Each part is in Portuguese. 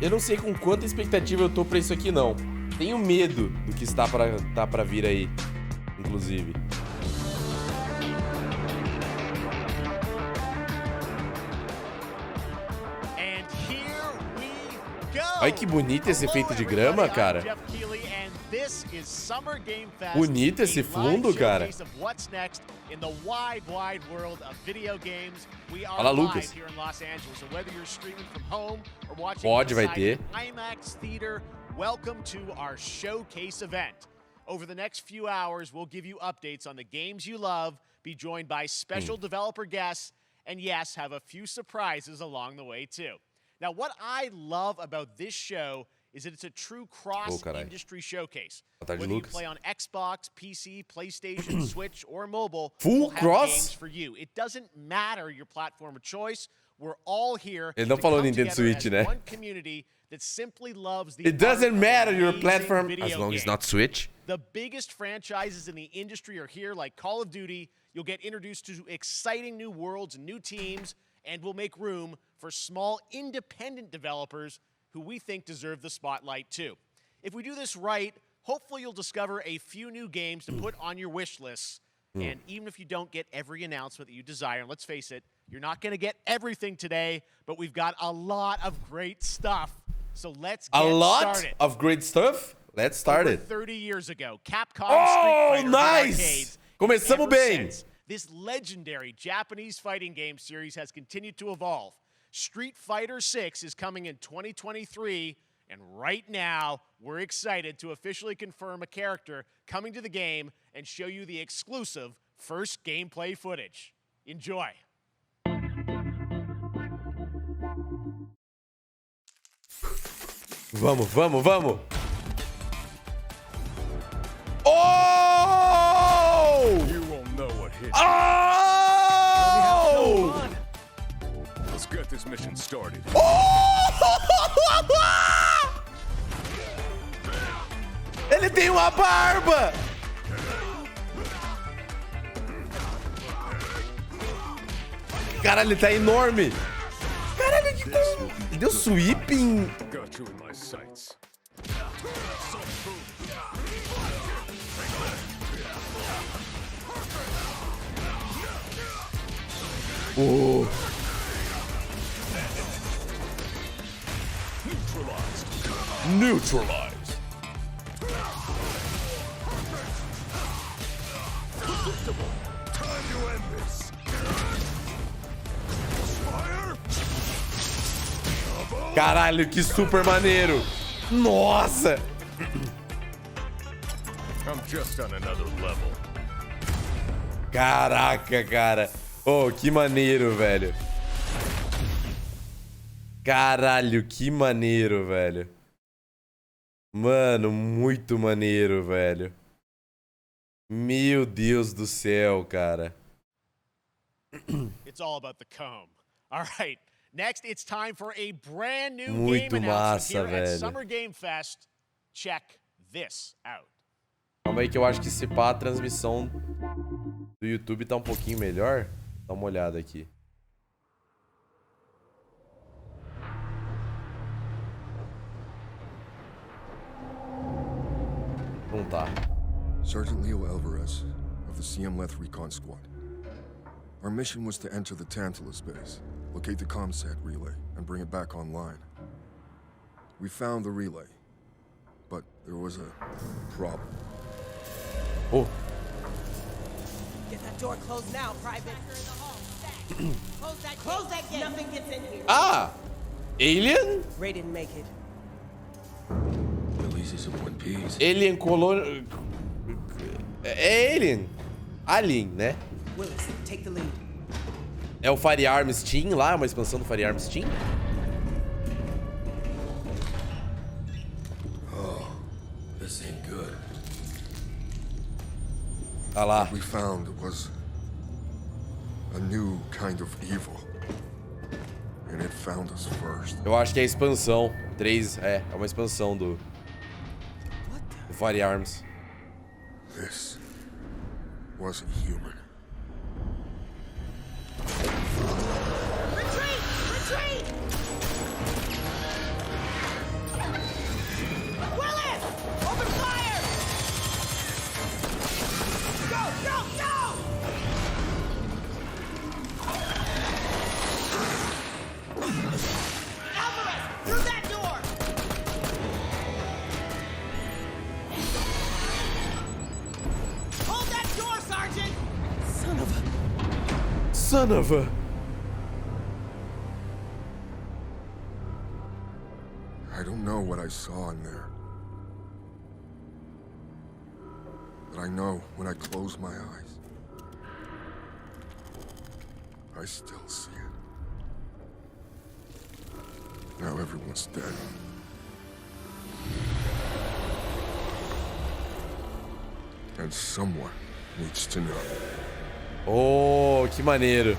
Eu não sei com quanta expectativa eu tô pra isso aqui, não. Tenho medo do que está pra vir aí, inclusive. Olha que bonito esse efeito de grama, cara. Bonito esse fundo, cara. Fala, Lucas. Pode, vai ter. Welcome to our showcase event. Over the next few hours, we'll give you updates on the games you love, be joined by special developer guests, and yes, have a few surprises along the way too. Now, what I love about this show is that it's a true cross-industry showcase. Whether you play on Xbox, PC, PlayStation, Switch, or mobile, we'll have games for you. It doesn't matter your platform of choice. We're all here Ele não falou Nintendo Switch, né? one community that simply loves the It doesn't matter your platform as long as it's not Switch. The biggest franchises in the industry are here, like Call of Duty. You'll get introduced to exciting new worlds and new teams, and we'll make room for small independent developers who we think deserve the spotlight too. If we do this right, hopefully you'll discover a few new games to put on your wish lists. And even if you don't get every announcement that you desire, and let's face it, you're not going to get everything today, but we've got a lot of great stuff. So let's get started. A lot of great stuff? Let's start it. 30 years ago, Capcom Street Fighter nice! Começamos bem. This legendary Japanese fighting game series has continued to evolve. Street Fighter 6 is coming in 2023, and right now, we're excited to officially confirm a character coming to the game and show you the exclusive first gameplay footage. Enjoy. Vamos, vamos, vamos. Oh! You won't know what hit. Oh! Let's get this mission started. Ele tem uma barba! Caralho, ele tá enorme! Caralho, que bom! Ele deu sweeping! Got you in my sights. Oh! Neutralized. Time to end this. Fire. Caralho, que super maneiro! Nossa! I'm just on another level. Caraca, cara! Oh, que maneiro, velho! Caralho, que maneiro, velho! Mano, muito maneiro, velho! Meu Deus do céu, cara! It's all about the comb. All right. Next, it's time for a brand new Muito game announcement massa, here at velho. Summer Game Fest. Check this out. Calma aí que eu acho que se pá, a transmissão do YouTube tá um pouquinho melhor. Dá uma olhada aqui. Não tá. Sergeant Leo Alvarez of the CM-Leth Recon Squad. Our mission was to enter the Tantalus base, locate the ComSat relay, and bring it back online. We found the relay, but there was a problem. Oh. Get that door closed now, Private. Close that gate. Nothing gets in here. Ah! Alien? Ray didn't make it. Releases of One Piece. Alien color... É Alien. Alien, né? Willis, take the lead. É o Firearms Team lá, uma expansão do Firearms Team? Oh, this ain't good. Ah lá. What we found was a new kind of evil. And it found us first. Eu acho que é a expansão. 3, é uma expansão do Firearms. This wasn't human. Retreat! Retreat! Son of a... I don't know what I saw in there. But I know when I close my eyes, I still see it. Now everyone's dead. And someone needs to know. Oh, que maneiro.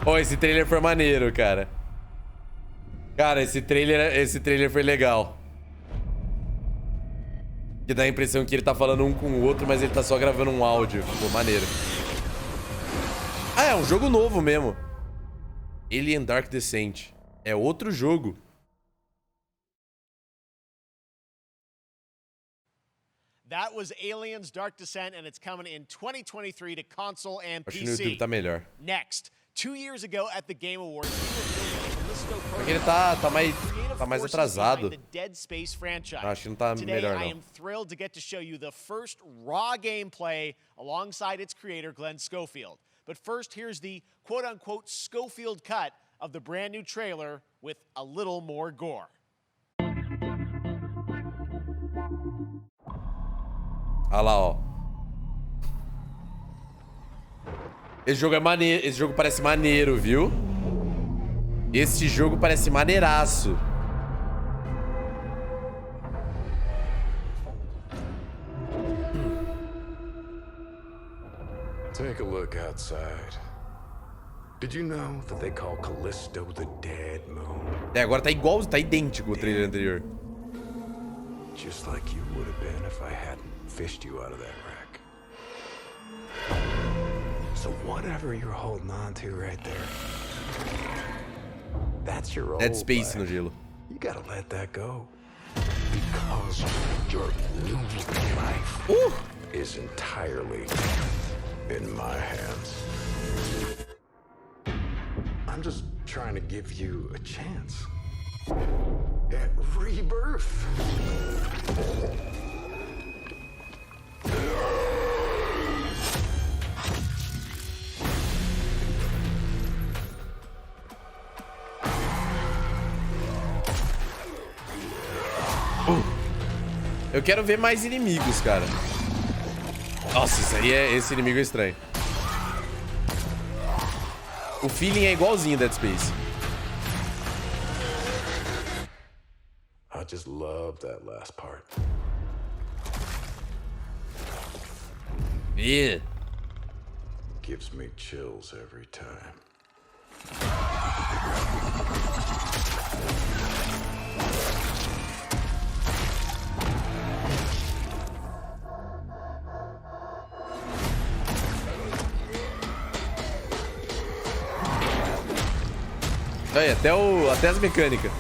Oh, esse trailer foi maneiro, cara. Cara, esse trailer foi legal. Que dá a impressão que ele tá falando um com o outro, mas ele tá só gravando um áudio. Pô, maneiro. Ah, é um jogo novo mesmo. Alien Dark Descent. É outro jogo. That was Aliens Dark Descent, and it's coming in 2023 to console and Acho que no YouTube PC. tá melhor. Next, 2 years ago at the Game Awards, we revealed Porque ele tá mais atrasado. the Dead Space franchise. Acho que não tá Today, melhor, I não. am thrilled to get to show you the first raw gameplay alongside its creator, Glenn Schofield. But first, here's the quote-unquote Schofield cut of the brand new trailer with a little more gore. Olha lá, ó. Esse jogo é maneiro. Esse jogo parece maneiro, viu? Esse jogo parece maneiraço. Take a look outside. Did you know that they call Callisto the Dead Moon? É, agora tá igual, tá idêntico o trailer anterior. Just like you would have been if I hadn't fished you out of that wreck. So whatever you're holding on to right there, that's your old Dead Space no life. gelo. You gotta let that go. Because your new life is entirely in my hands. I'm just trying to give you a chance at rebirth. Eu quero ver mais inimigos, cara. Nossa, esse inimigo é estranho. O feeling é igualzinho Dead Space. I just love that last part. Yeah. Gives me chills every time. Aí, até as mecânicas.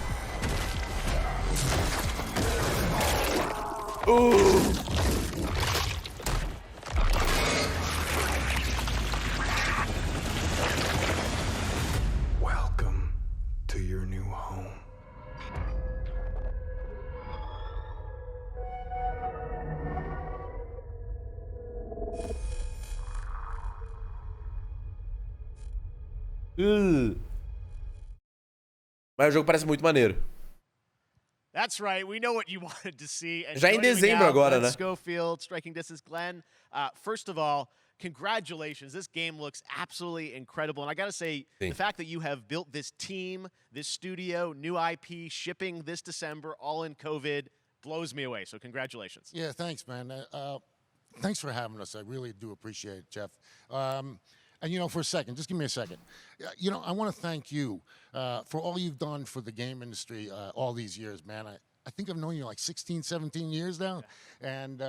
Welcome to your new home. Mas o jogo parece muito maneiro. That's right. We know what you wanted to see. And Já em joining me dezembro now, agora, Glenn né? Schofield, Striking Distance. Glenn, first of all, congratulations. This game looks absolutely incredible. And I got to say, Sim. the fact that you have built this team, this studio, new IP, shipping this December, all in COVID, blows me away. So congratulations. Yeah, thanks, man. Thanks for having us. I really do appreciate it, Jeff. And, you know, for a second, just give me a second. You know, I want to thank you for all you've done for the game industry all these years, man. I think I've known you like 16, 17 years now. And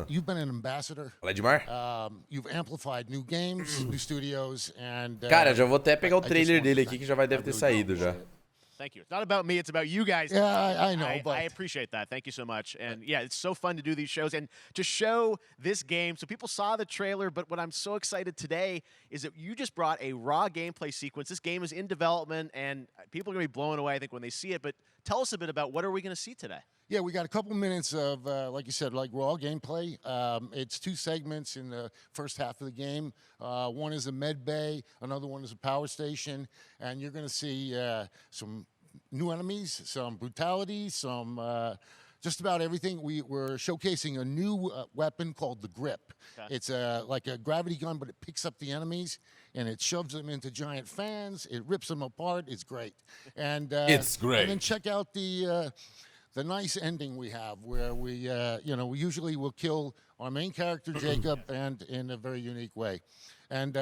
you've been an ambassador. Fala, Edmar. You've amplified new games, new studios, and... Cara, já vou até pegar o I just trailer want to dele thank aqui que you. já vai I deve ter really do saído já. appreciate it. Thank you. It's not about me. It's about you guys. Yeah, I know, but... I appreciate that. Thank you so much. And yeah, it's so fun to do these shows and to show this game. So people saw the trailer, but what I'm so excited today is that you just brought a raw gameplay sequence. This game is in development, and people are going to be blown away, I think, when they see it. But tell us a bit about what are we going to see today? Yeah, we got a couple minutes of, like you said, like raw gameplay. It's 2 segments in the first half of the game. One is a med bay, another one is a power station, and you're going to see some new enemies, some brutality, some just about everything. We're showcasing a new weapon called the Grip. Okay. It's like a gravity gun, but it picks up the enemies and it shoves them into giant fans. It rips them apart. It's great. And it's great. And then check out the nice ending we have, where we we usually will kill our main character Jacob, and in a very unique way. And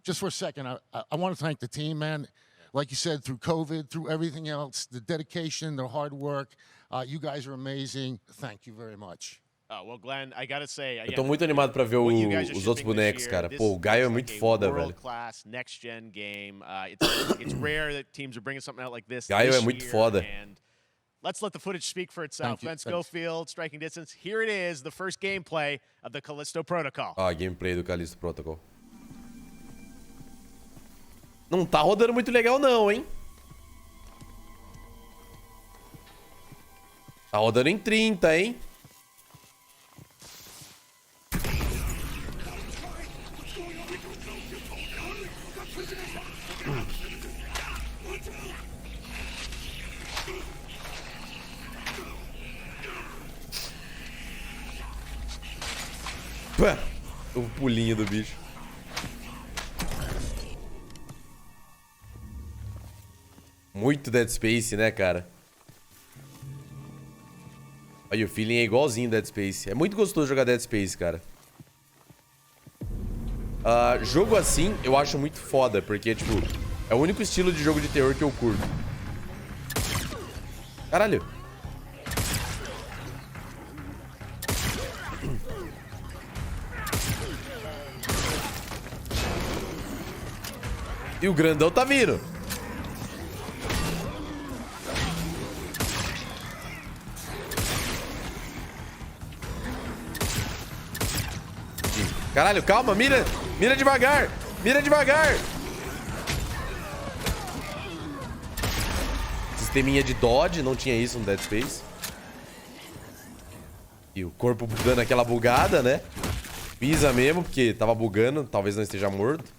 just for a second, I want to thank the team, man. Like you said, through COVID, through everything else, the dedication, the hard work, you guys are amazing. Thank you very much. Well, Glenn, I gotta say, eu tô muito animado pra ver os outros bonecos, cara. Pô, o Gaio é muito foda, velho. Class, next gen game. It's rare that teams are bringing something out like this. Gaio é muito foda. And let's let the footage speak for itself. Glenn Schofield, striking distance. Here it is, the first gameplay of the Callisto Protocol. Gameplay do Callisto Protocol. Não tá rodando muito legal não, hein? Tá rodando em 30, hein? Pá, o pulinho do bicho. Muito Dead Space, né, cara? Olha, o feeling é igualzinho Dead Space. É muito gostoso jogar Dead Space, cara. Jogo assim, eu acho muito foda, porque, tipo, é o único estilo de jogo de terror que eu curto. Caralho. E o grandão tá vindo. Caralho, calma, mira devagar, mira devagar. Sisteminha de dodge, não tinha isso no Dead Space. E o corpo dando aquela bugada, né? Pisa mesmo, porque tava bugando, talvez não esteja morto.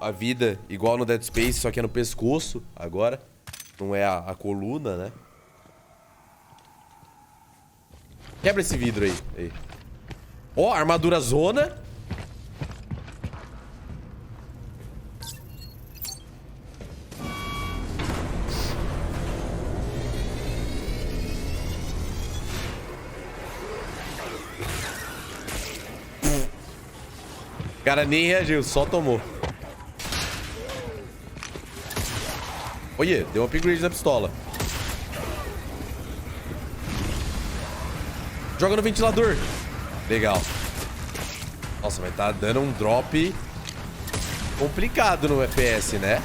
A vida, igual no Dead Space, só que é no pescoço agora. Não é a coluna, né? Quebra esse vidro aí. Ó, armadura zona. O cara nem reagiu, só tomou. Olha, deu um upgrade na pistola. Joga no ventilador. Legal. Nossa, vai tá dando um drop complicado no FPS, né?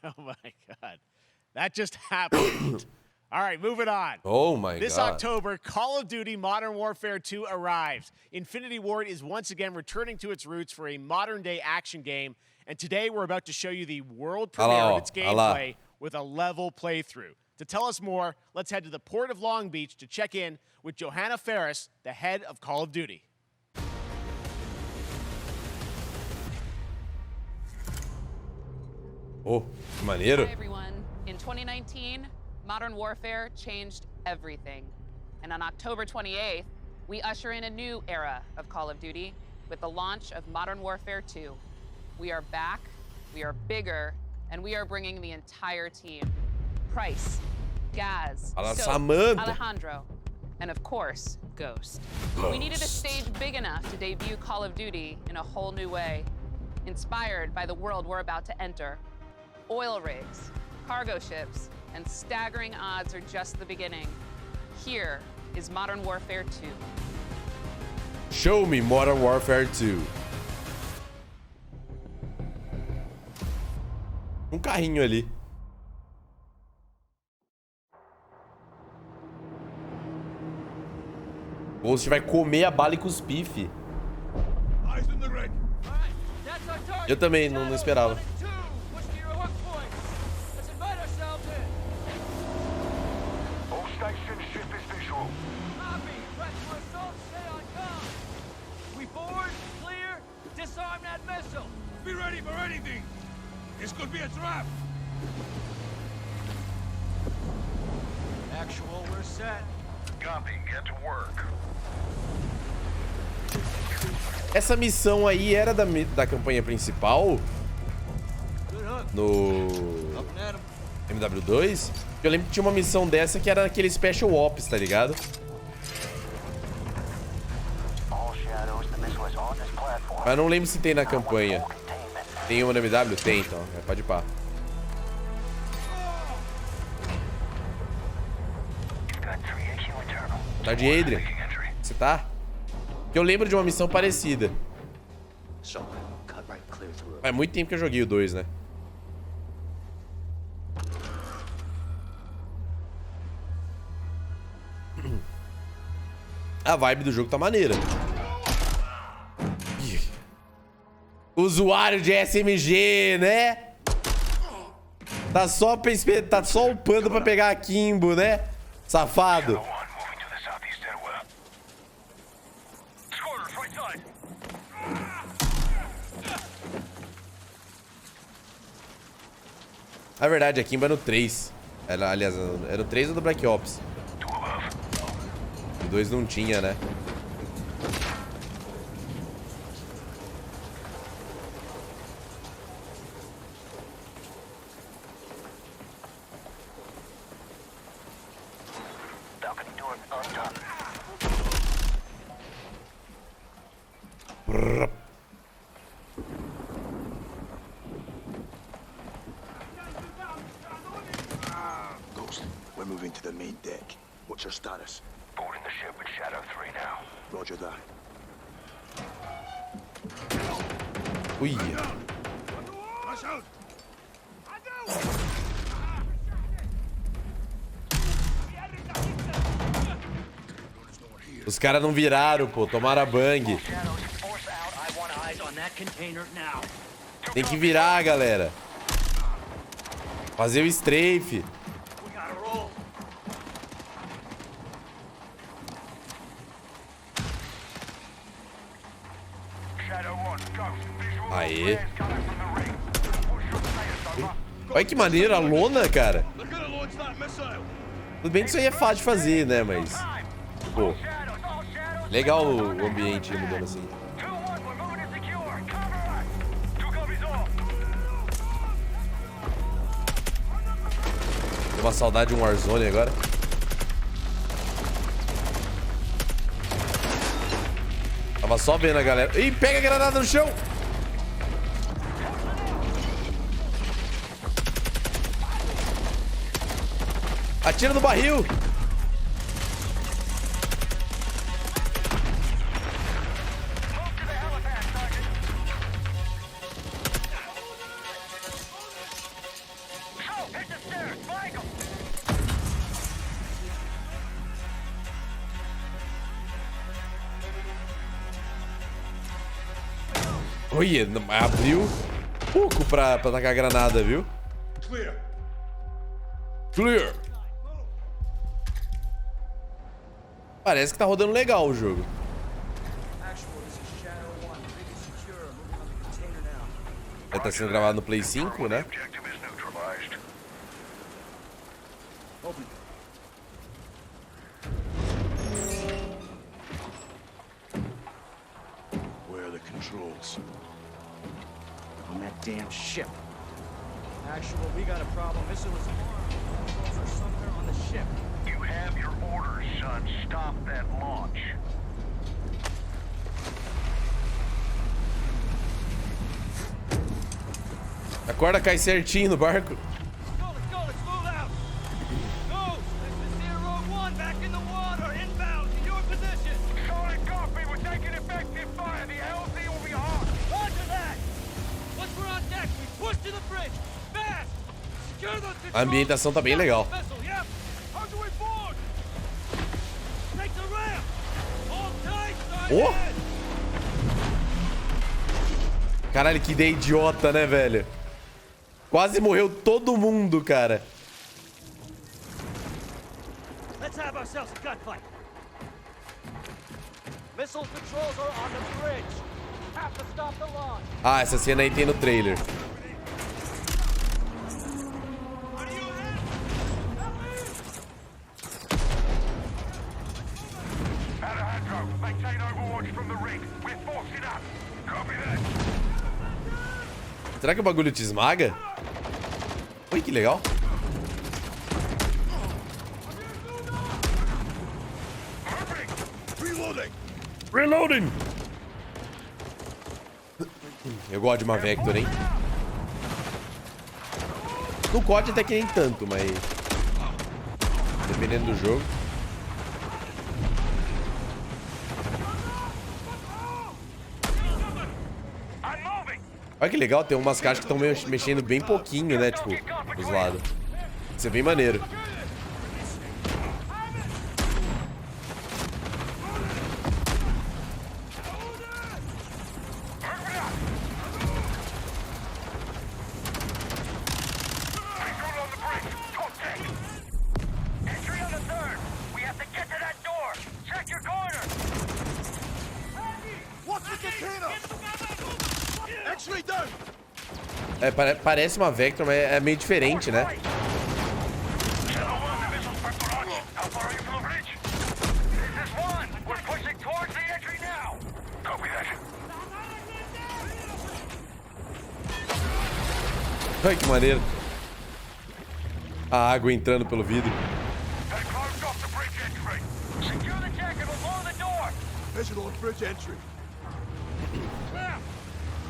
Oh my God. That just happened. All right, moving on. Oh my God. This October, Call of Duty Modern Warfare 2 arrives. Infinity Ward is once again returning to its roots for a modern-day action game, and today we're about to show you the world premiere of its gameplay with a level playthrough. To tell us more, let's head to the port of Long Beach to check in with Johanna Ferris, the head of Call of Duty. Oh, que maneiro. Hi, everyone. In 2019, Modern Warfare changed everything. And on October 28th, we usher in a new era of Call of Duty with the launch of Modern Warfare 2. We are back, we are bigger, and we are bringing the entire team. Price, Gaz, Samantha, Alejandro, and of course, Ghost. We needed a stage big enough to debut Call of Duty in a whole new way, inspired by the world we're about to enter. Oil rigs, cargo ships, and staggering odds are just the beginning. Here is Modern Warfare 2. Show me Modern Warfare 2. Um carrinho ali. O Ghost vai comer a bala e cuspir, fi. Eu também não esperava. Be ready for anything. This could be a trap. Actual, we're set. Copy, get to work. Essa missão aí era da campanha principal? No MW2? Eu lembro que tinha uma missão dessa que era aquele Special Ops, tá ligado? Mas não lembro se tem na campanha. Tem uma no MW? Tem, então. Pode ir pá. Boa tarde, Adrian. Você tá? Eu lembro de uma missão parecida. Faz muito tempo que eu joguei o 2, né? A vibe do jogo tá maneira. Usuário de SMG, né? Tá só upando pra pegar a Kimbo, né? Safado. Na verdade, a Kimbo é no 3. Aliás, é no 3 ou do Black Ops? O 2 não tinha, né? Ghost, we're moving to the main deck. What's your status? Boarding the ship with Shadow 3 now. Roger that. Ui. Os caras não viraram, pô. Tomaram a bang. Tem que virar, galera. Fazer o strafe. Aê. Olha que maneiro a lona, cara. Tudo bem que isso aí é fácil de fazer, né? Mas... pô, legal o ambiente mudando assim. Deu uma saudade de um Warzone agora. Tava só vendo a galera. Ih, pega a granada no chão! Atira no barril! Olha, abriu pouco pra tacar a granada, viu? Clear. Parece que tá rodando legal o jogo. Vai tá sendo gravado no Play 5, né? Where are the controls? On that damn ship. Actual, we got a problem. Missile was armed. Controls are somewhere on the ship. You have your orders, son. Stop that launch. A corda cai certinho no barco. Let's go, let's move out. Go, this is Zero 1 back in the water, inbound to your position. Solid copy, we're taking effective fire. The LZ will be hot. Roger that. Once we're on deck, we push to the bridge. Fast. Secure those controls. A ambientação tá bem legal. Vessel, yep. How do we board? Take the ramp. Oh! Caralho, que ideia idiota, né, velho? Quase morreu todo mundo, cara. Let's have ourselves a gunfight. Missile controls are on the bridge. Have to stop the launch. Ah, essa cena aí tem no trailer. Alejandro, maintain overwatch from the rig. We're forcing up. Copy that. Será que o bagulho te esmaga? Ui, que legal. Reloading. Reloading! Eu gosto de uma Vector, hein? No COD até que nem tanto, mas... dependendo do jogo. Olha que legal, tem umas caixas que estão mexendo bem pouquinho, né? Tipo, dos lados. Isso é bem maneiro. É, parece uma Vector, mas é meio diferente, né? Ai, que maneiro. A água entrando pelo vidro.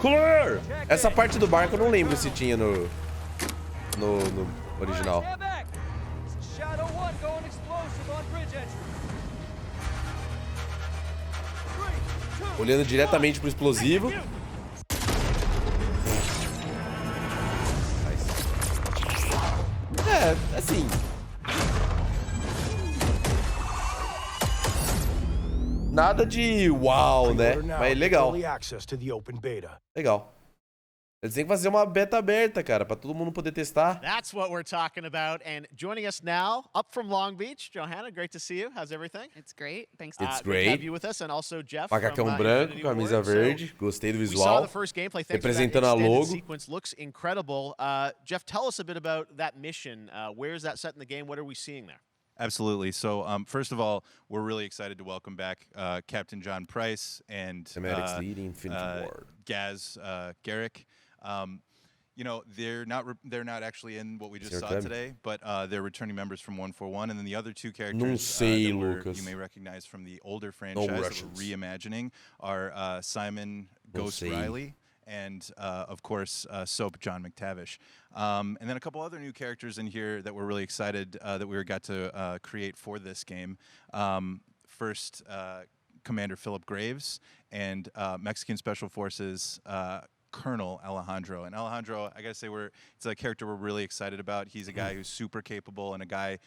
Clear! Essa parte do barco eu não lembro se tinha no original. Olhando diretamente pro explosivo. É, assim. Nada de uau, né? Mas legal. Legal. Eles têm que fazer uma beta aberta, cara, pra todo mundo poder testar. That's what we're talking about. And joining us now, up from Long Beach, Johanna, great to see you. How's everything? It's great. Thanks. It's Great to great. have you with us, and also Jeff. Macacão from, branco, Infinity camisa Ward. verde. Gostei do We saw visual. the first gameplay. Thanks for that Representando a extended logo. sequence. Looks incredible. Jeff, tell us a bit about that mission. Where is that set in the game? What are we seeing there? Absolutely. So, first of all, we're really excited to welcome back Captain John Price and Cinematics leading Infinity Ward. Gaz Garrick. You know, they're not actually in what we just saw today, but they're returning members from 141, and then the other two characters that you may recognize from the older franchise that we're reimagining are Simon Ghost Riley and of course Soap John McTavish, and then a couple other new characters in here that we're really excited that we got to create for this game. First, Commander Philip Graves and Mexican Special Forces Colonel Alejandro. And Alejandro, I gotta say, it's a character we're really excited about. He's a guy who's super capable and a guy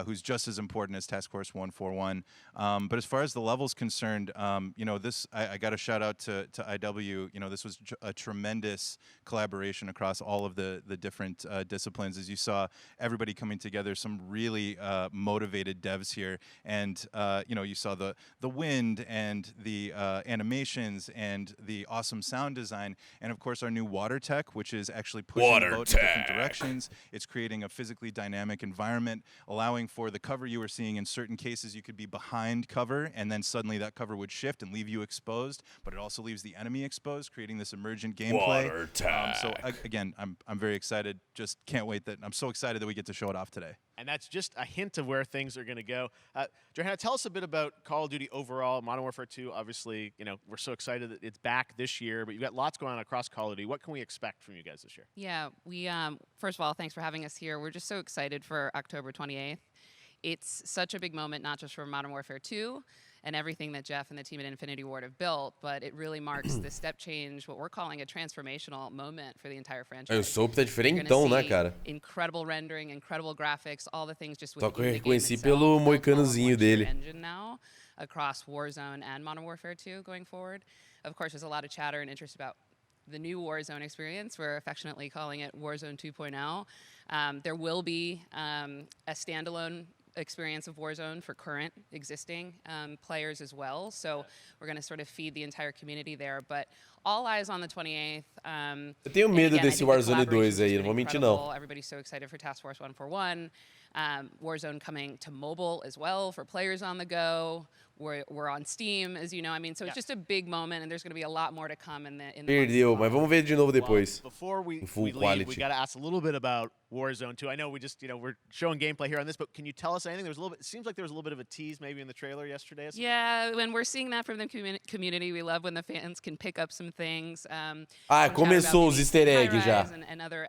who's just as important as Task Force 141. But as far as the level's concerned, you know, I got a shout out to IW. You know, this was a tremendous collaboration across all of the different disciplines. As you saw, everybody coming together, some really motivated devs here. And, you know, you saw the wind and the animations and the awesome sound design. And of course, our new water tech, which is actually pushing the boat in different directions. It's creating a physically dynamic environment, allowing for the cover you were seeing. In certain cases, you could be behind cover, and then suddenly that cover would shift and leave you exposed. But it also leaves the enemy exposed, creating this emergent gameplay. Water tech. So again, I'm very excited. Just can't wait I'm so excited that we get to show it off today. And that's just a hint of where things are going to go. Johanna, tell us a bit about Call of Duty overall. Modern Warfare 2, obviously, you know, we're so excited that it's back this year, but you've got lots going on across Call of Duty. What can we expect from you guys this year? Yeah, we first of all, thanks for having us here. We're just so excited for October 28th. It's such a big moment, not just for Modern Warfare 2 and everything that Jeff and the team at Infinity Ward have built, but it really marks the step change, what we're calling a transformational moment for the entire franchise. O Soap tá diferentão, né, cara? Incredible rendering, incredible graphics, all the things just Só within que eu the game reconheci itself, pelo built all in moicanozinho one dele. engine now. across Warzone and Modern Warfare 2 going forward. Of course, there's a lot of chatter and interest about the new Warzone experience. We're affectionately calling it Warzone 2.0. There will be a standalone experience of Warzone for current existing players as well. So we're going to sort of feed the entire community there. But all eyes on the 28th. Eu tenho medo desse Warzone 2 aí, não vou mentir não. Everybody's so excited for Task Force 141. Warzone coming to mobile as well for players on the go. We're on Steam, as you know. I mean, so it's just a big moment, and there's going to be a lot more to come in the Perdeu, mas vamos ver de novo depois. Before we full leave, we got to ask a little bit about Warzone 2. I know we just, we're showing gameplay here on this, but can you tell us anything? There's a little bit. It seems like there was a little bit of a tease maybe in the trailer yesterday. Yeah, when we're seeing that from the community, we love when the fans can pick up some things. Começou os easter eggs já.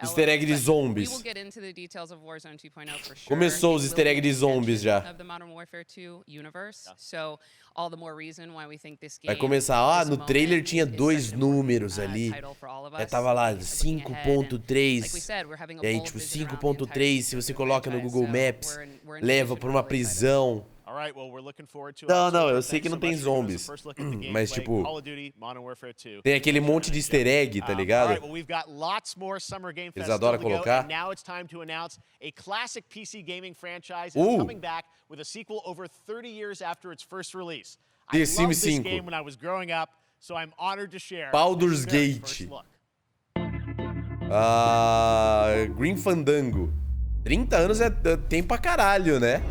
Easter egg de zombies. We will get into the details of Warzone 2.0 for sure. Começou os easter egg de zombies já. Of the Modern Warfare 2 universe. So all the more reason why we think this game. Vai começar, no trailer tinha 2 números ali. Tava lá 5.3. E aí, tipo, 5.3, se você coloca no Google Maps, leva pra uma prisão. Não, eu sei que não tem zombies. Mas, tipo, tem aquele monte de easter egg, tá ligado? Eles adoram colocar. The Sims 5. Baldur's Gate. Green Fandango. 30 anos é tempo pra caralho, né?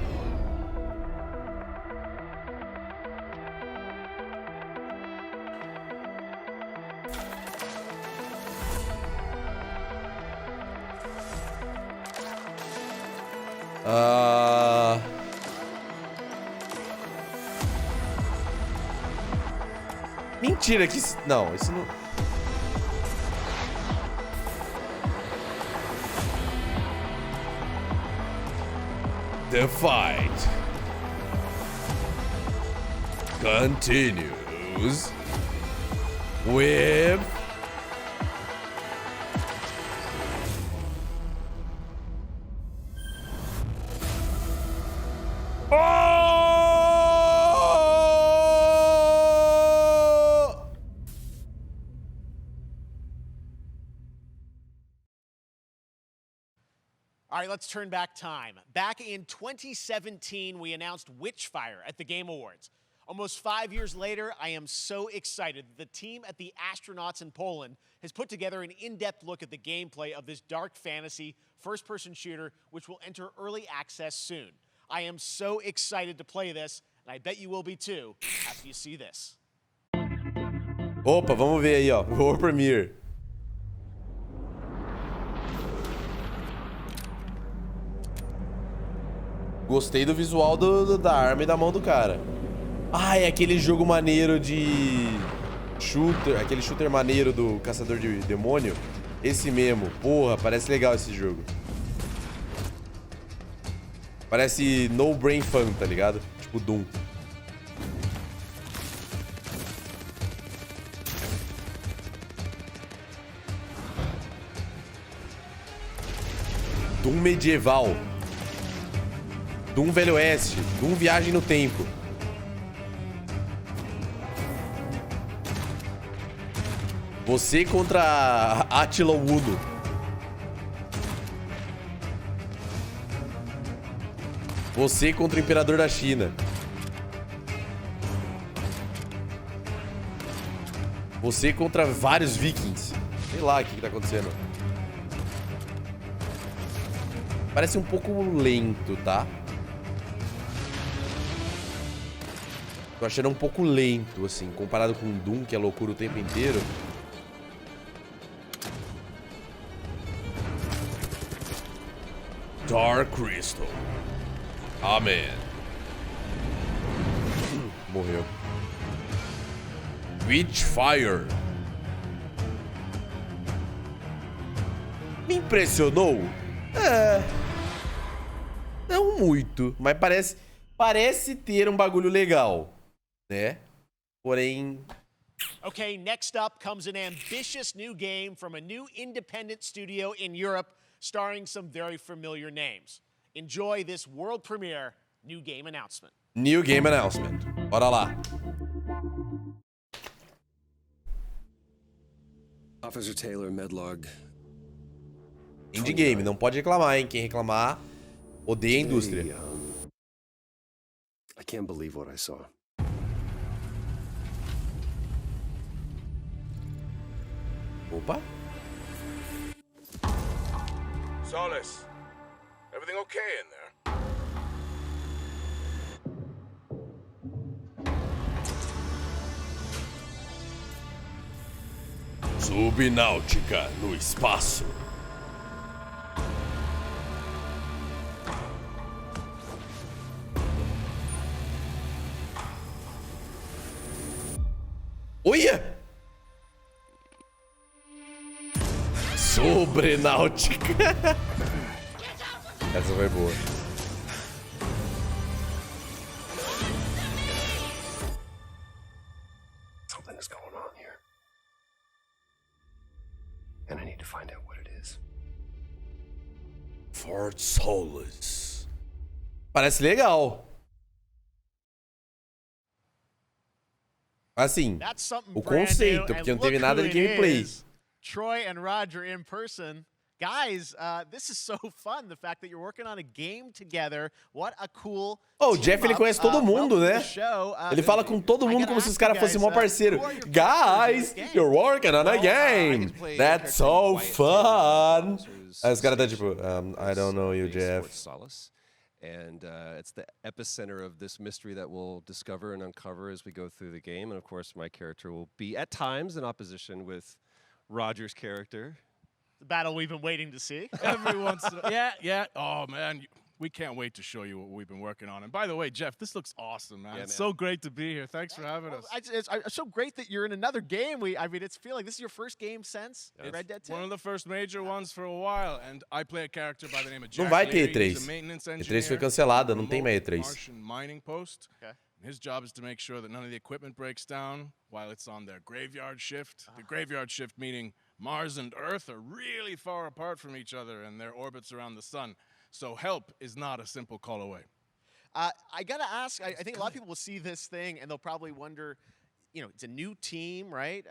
Mentira que... Não, isso não... The fight continues with... All right, let's turn back time. Back in 2017, we announced Witchfire at the Game Awards. Almost 5 years later, I am so excited that the team at the Astronauts in Poland has put together an in-depth look at the gameplay of this dark fantasy first-person shooter, which will enter early access soon. I am so excited to play this, and I bet you will be too after you see this. Opa, vamos ver aí, ó. World Premiere. Gostei do visual da arma e da mão do cara. É aquele jogo maneiro de... shooter, aquele shooter maneiro do caçador de demônio. Esse mesmo. Porra, parece legal esse jogo. Parece No Brain Fun, tá ligado? Tipo Doom. Doom medieval. Doom Velho Oeste. Doom Viagem no Tempo. Você contra Attila Uno. Você contra o Imperador da China. Você contra vários vikings. Sei lá o que tá acontecendo. Parece um pouco lento, tá? Tô achando um pouco lento, assim, comparado com o Doom, que é loucura o tempo inteiro. Dark Crystal. Amen. Morreu. Witchfire. Me impressionou? Não muito, mas parece ter um bagulho legal, né? Porém... Okay, next up comes an ambitious new game from a new independent studio in Europe, starring some very familiar names. Enjoy this world premiere new game announcement. New Game Announcement. Bora lá. Officer Taylor, Medlog. Indie Game, não pode reclamar, hein? Quem reclamar, odeia a indústria. I can't believe what I saw. Opa. Solace, everything okay in there? Subnáutica no espaço. Olha! Sobrenáutica. Essa foi boa. Something's going on here. And I need to find out what it is. Fort Solace. Parece legal. Assim, o conceito, porque não teve nada de gameplay. Troy and Roger in person. Guys, this is so fun. The fact that you're working on a game together. What a cool. Oh, o Jeff, ele conhece todo mundo, né? Ele fala com todo mundo como se os caras fossem mó parceiro. Guys, you're working on a game. That's so fun. Aí os caras tá tipo, I don't know you, Jeff. And it's the epicenter of this mystery that we'll discover and uncover as we go through the game. And of course, my character will be at times in opposition with Roger's character. The battle we've been waiting to see. Every once in a, yeah. Oh, man. We can't wait to show you what we've been working on. And by the way, Jeff, this looks awesome, man. It's so great to be here. Thanks for having us. It's so great that you're in another game. I mean, it's feeling like this is your first game since Red Dead 2. One of the first major ones for a while. And I play a character by the name of Jack. Não vai ter Leary. E3. He's a maintenance E3 engineer foi cancelada, não tem mais E3. Martian mining post. Okay. His job is to make sure that none of the equipment breaks down while it's on their graveyard shift. The graveyard shift meaning Mars and Earth are really far apart from each other and their orbits around the sun. So help is not a simple call away. I got to ask, I think a lot of people will see this thing and they'll probably wonder, it's a new team, right?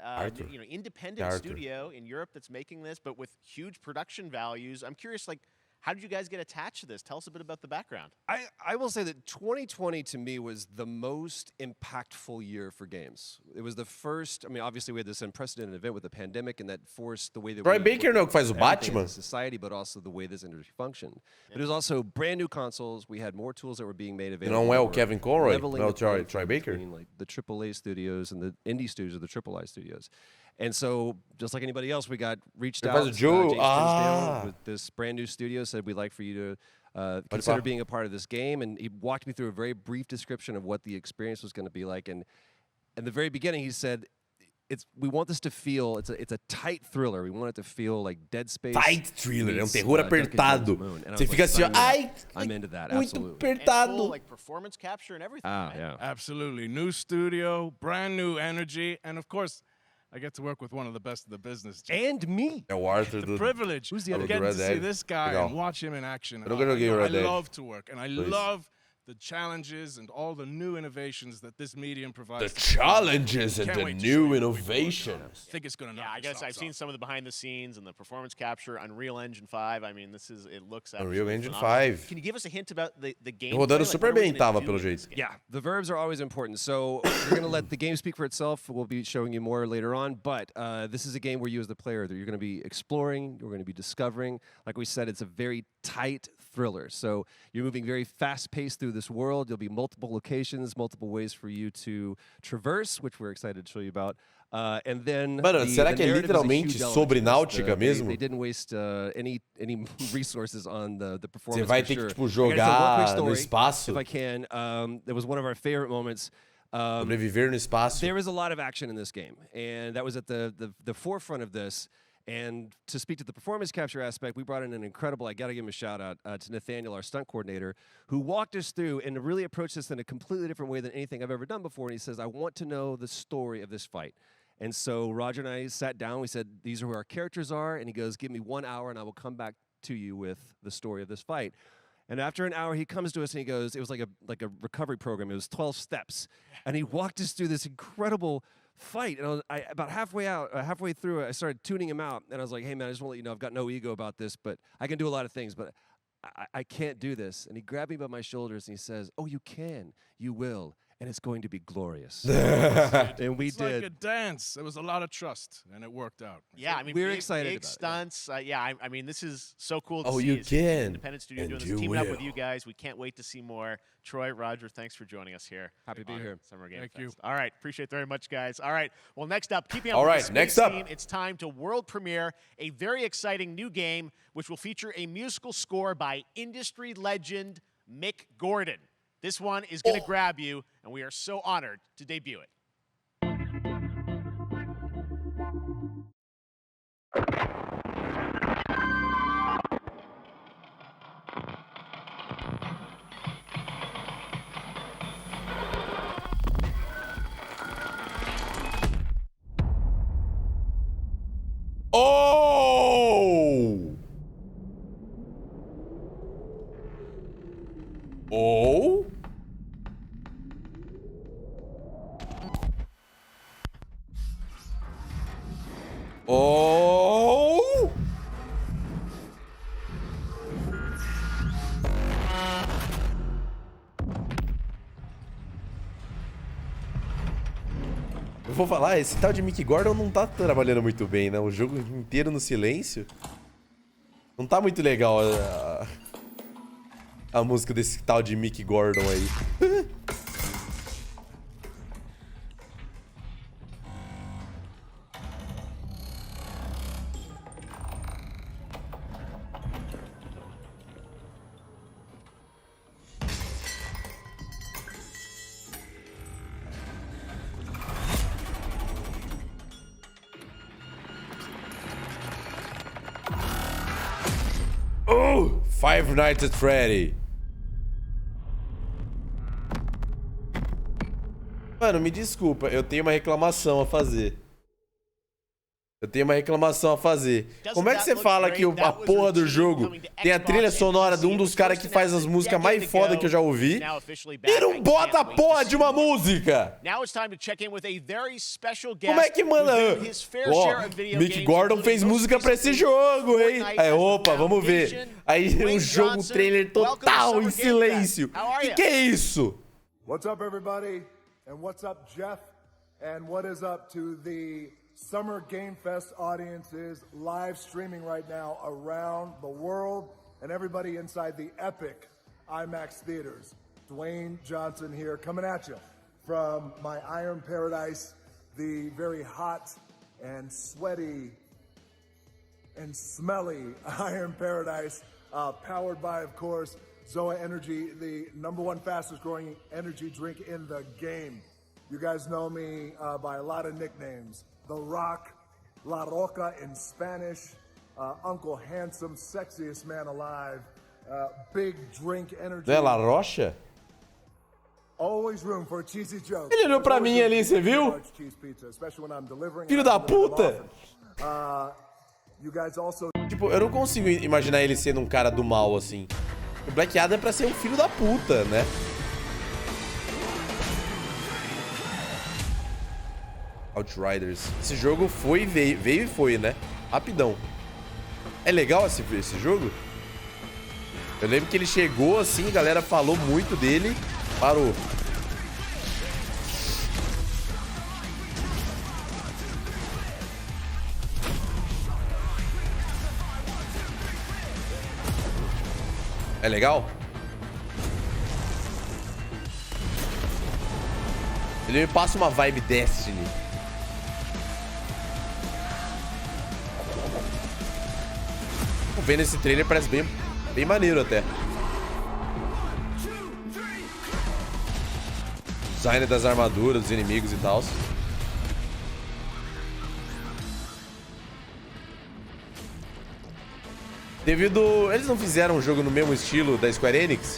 Independent studio in Europe that's making this, but with huge production values. I'm curious, how did you guys get attached to this? Tell us a bit about the background. I will say that 2020 to me was the most impactful year for games. It was the first, obviously we had this unprecedented event with the pandemic and that forced the way that Troy Baker não é o que faz o Batman? Society, but also the way this industry functioned. But it was also brand new consoles. We had more tools that were being made available. Não é o Kevin Conroy, não é o Troy Baker. Like the AAA studios and the indie studios or the AAA studios. And so, just like anybody else, we got reached out. James Finsdale with this brand new studio said we'd like for you to consider being a part of this game. And he walked me through a very brief description of what the experience was going to be like. And in the very beginning, he said, we want this to feel, it's a tight thriller. We want it to feel like Dead Space. Tight thriller, é terror apertado. Você fica assim, I'm into that, muito absolutely. apertado. Full, performance capture and everything. Yeah. Absolutely. New studio, brand new energy, and of course, I get to work with one of the best of the business. And me. É o Arthur the privilege of getting to see this guy and watch him in action. Eu nunca joguei Red Dead. I love to work, and I love the challenges and all the new innovations that this medium provides. The challenges and the new innovations. I think it's going to I guess I've seen some of the behind the scenes and the performance capture, Unreal Engine 5. I mean, it looks Unreal Engine phenomenal. 5. Can you give us a hint about the game? Rodando super bem tava, pelo jeito. Yeah, the verbs are always important. So we're going to let the game speak for itself. We'll be showing you more later on. But this is a game where you as the player, you're going to be exploring, you're going to be discovering. Like we said, it's a very tight thriller. So you're moving very fast-paced through this world. There'll be multiple locations, multiple ways for you to traverse, which we're excited to show you about. And then Mano, será que é literalmente sobre náutica mesmo? They didn't waste any resources on the performance. Você vai ter que tipo jogar no espaço. If I can, that was one of our favorite moments. Sobreviver no espaço. There is a lot of action in this game, and that was at the forefront of this. And to speak to the performance capture aspect, we brought in an incredible, I got to give him a shout out to Nathaniel, our stunt coordinator, who walked us through and really approached this in a completely different way than anything I've ever done before. And he says, I want to know the story of this fight. And so Roger and I sat down. We said, these are who our characters are. And he goes, give me 1 hour and I will come back to you with the story of this fight. And after an hour, he comes to us and he goes, it was like a recovery program. It was 12 steps. And he walked us through this incredible fight. And about halfway through, I started tuning him out. And I was like, hey, man, I just want to let you know I've got no ego about this, but I can do a lot of things, but I can't do this. And he grabbed me by my shoulders and he says, oh, you can. You will. And it's going to be glorious. And we it's did. Like a dance. There was a lot of trust, and it worked out. Yeah, I mean, we're excited big about stunts. I mean, this is so cool to Oh, see. you It's can, an independent studio and doing this, you teaming up will. with you guys. We can't wait to see more. Troy, Roger, thanks for joining us here. Happy to be on here. Summer Game Thank Fest. you. All right, appreciate it very much, guys. All right, well, next up, keeping up All with right, the space next up. theme, it's time to world premiere a very exciting new game, which will feature a musical score by industry legend Mick Gordon. This one is going to grab you, and we are so honored to debut it. Oh! Oh? Oh! Eu vou falar, esse tal de Mick Gordon não tá trabalhando muito bem, né? O jogo inteiro no silêncio. Não tá muito legal a música desse tal de Mick Gordon aí. Oh! Five Nights at Freddy. Mano, me desculpa, eu tenho uma reclamação a fazer. Como é que você fala que a porra do jogo tem a trilha sonora de um dos caras que faz as músicas mais foda que eu já ouvi e não bota a porra de uma música? Como é que manda? Ó, Mick Gordon fez música pra esse jogo, hein? Aí, opa, vamos ver. Aí o jogo, o trailer total em silêncio. Que é isso? What's up, everybody? And what's up, Jeff? And what is up to the Summer Game Fest audiences live streaming right now around the world and everybody inside the epic IMAX theaters. Dwayne Johnson here, coming at you from my Iron Paradise, the very hot and sweaty and smelly Iron Paradise, powered by, of course, Zoa Energy, the #1 fastest growing energy drink in the game. You guys know me by a lot of nicknames. The Rock, La Roca in Spanish, Uncle Handsome, sexiest man alive, big drink energy. Não é La Rocha? Always room for a cheesy joke. Ele olhou pra mim ali, você viu? Filho da puta! You guys also... Tipo, eu não consigo imaginar ele sendo um cara do mal assim. O Black Adam é pra ser um filho da puta, né? Outriders. Esse jogo foi, veio e foi, né? Rapidão. É legal esse jogo? Eu lembro que ele chegou assim, a galera falou muito dele. Parou. É legal? Ele me passa uma vibe Destiny. Vendo esse trailer parece bem maneiro até. Design das armaduras, dos inimigos e tal. Eles não fizeram um jogo no mesmo estilo da Square Enix?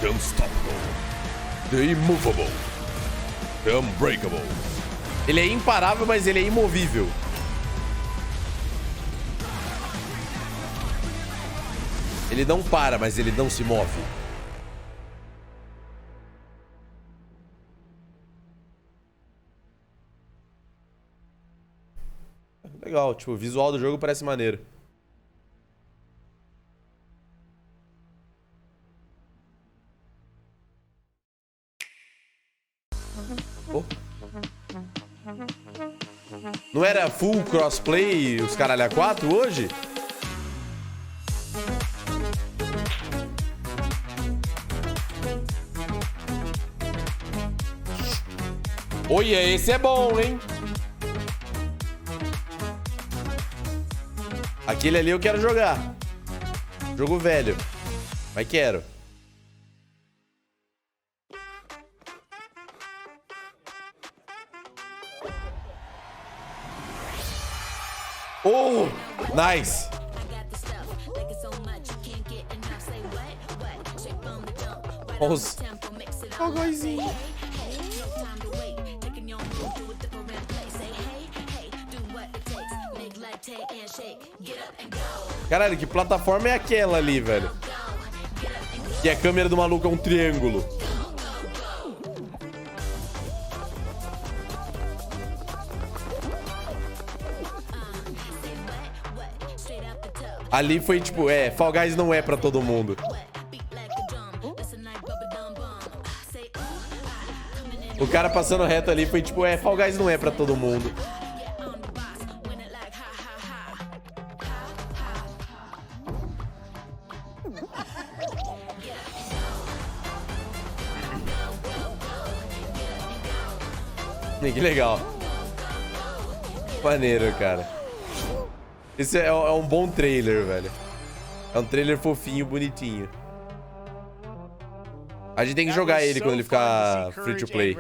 The Unstoppable, The Immovable, The Unbreakable. Ele é imparável, mas ele é imovível. Ele não para, mas ele não se move. Legal, tipo, o visual do jogo parece maneiro. Oh. Não era full crossplay os caralho a 4 hoje? Olha, esse é bom, hein? Aquele ali eu quero jogar. Jogo velho. Mas quero. Oh, nice. Os fogõezinhos. Caralho, que plataforma é aquela ali, velho? Que a câmera do maluco é um triângulo. Ali foi tipo, Fall Guys não é pra todo mundo. O cara passando reto ali foi tipo, Fall Guys não é pra todo mundo. Que legal. Maneiro, cara. Esse é um bom trailer, velho. É um trailer fofinho, bonitinho. A gente tem que jogar ele quando ele ficar free to play.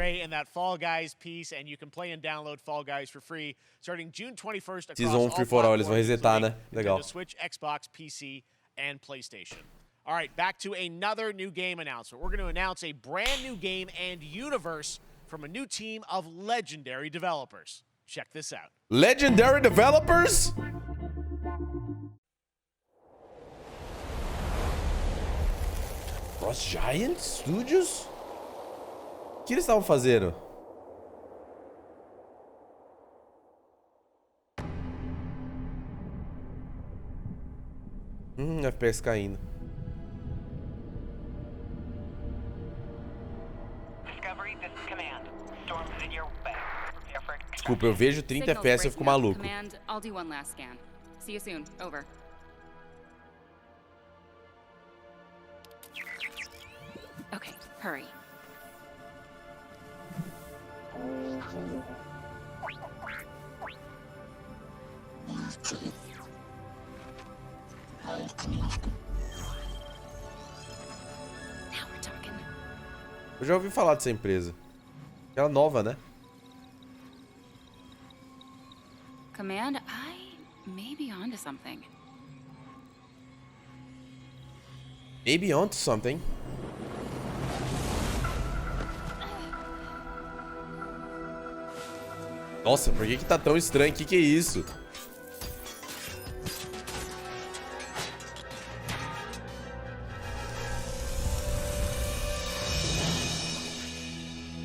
Season 1 Free for All, eles vão resetar, né? Legal. Switch, Xbox, PC, and PlayStation. All right, back to another new game announcement. We're going to announce a brand new game and universe from a new team of legendary developers. Check this out. Legendary developers? Frost Giant Studios? O que eles estavam fazendo? FPS caindo. Desculpa, eu vejo 30 FPS e eu fico maluco. I'll do one last scan. See you soon. Over. Okay, hurry. Now we're talking. Eu já ouvi falar dessa empresa. Ela é nova, né? Command, I may be onto something. Maybe onto something. Nossa, por que tá tão estranho? Que é isso?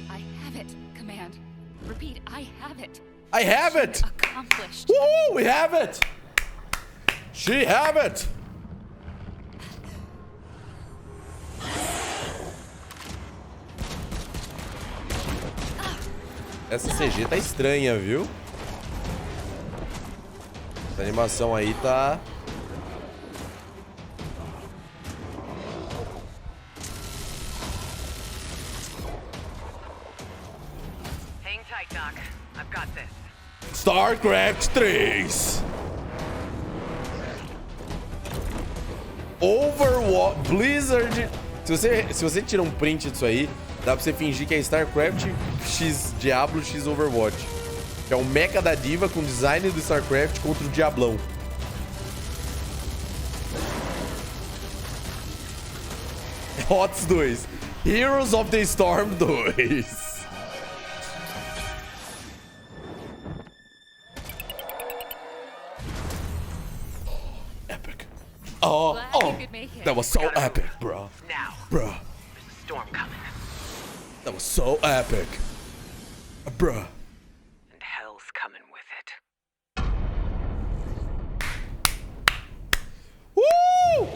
I have it, Command. Repeat, I have it. I have it! Accomplished. Woohoo! We have it! She have it! Essa CG tá estranha, viu? Essa animação aí tá... Hang tight, Doc. I've got this. StarCraft 3. Overwatch. Blizzard. Se você tira um print disso aí, dá pra você fingir que é StarCraft X Diablo X Overwatch. Que é o mecha da diva com design do StarCraft contra o Diablão. HOTS 2. Heroes of the Storm 2. That was so epic, bro. Now. Bro. There's a storm coming. That was so epic. Bro. And hell's coming with it. Woo!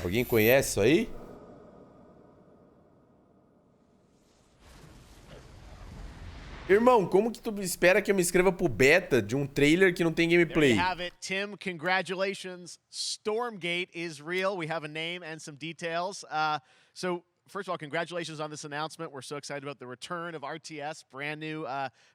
Alguém conhece isso aí? Irmão, como que tu espera que eu me inscreva pro beta de trailer que não tem gameplay? There you have it, Tim. Congratulations. Stormgate is real. We have a name and some details. So, first of all, congratulations on this announcement. We're so excited about the return of RTS, brand new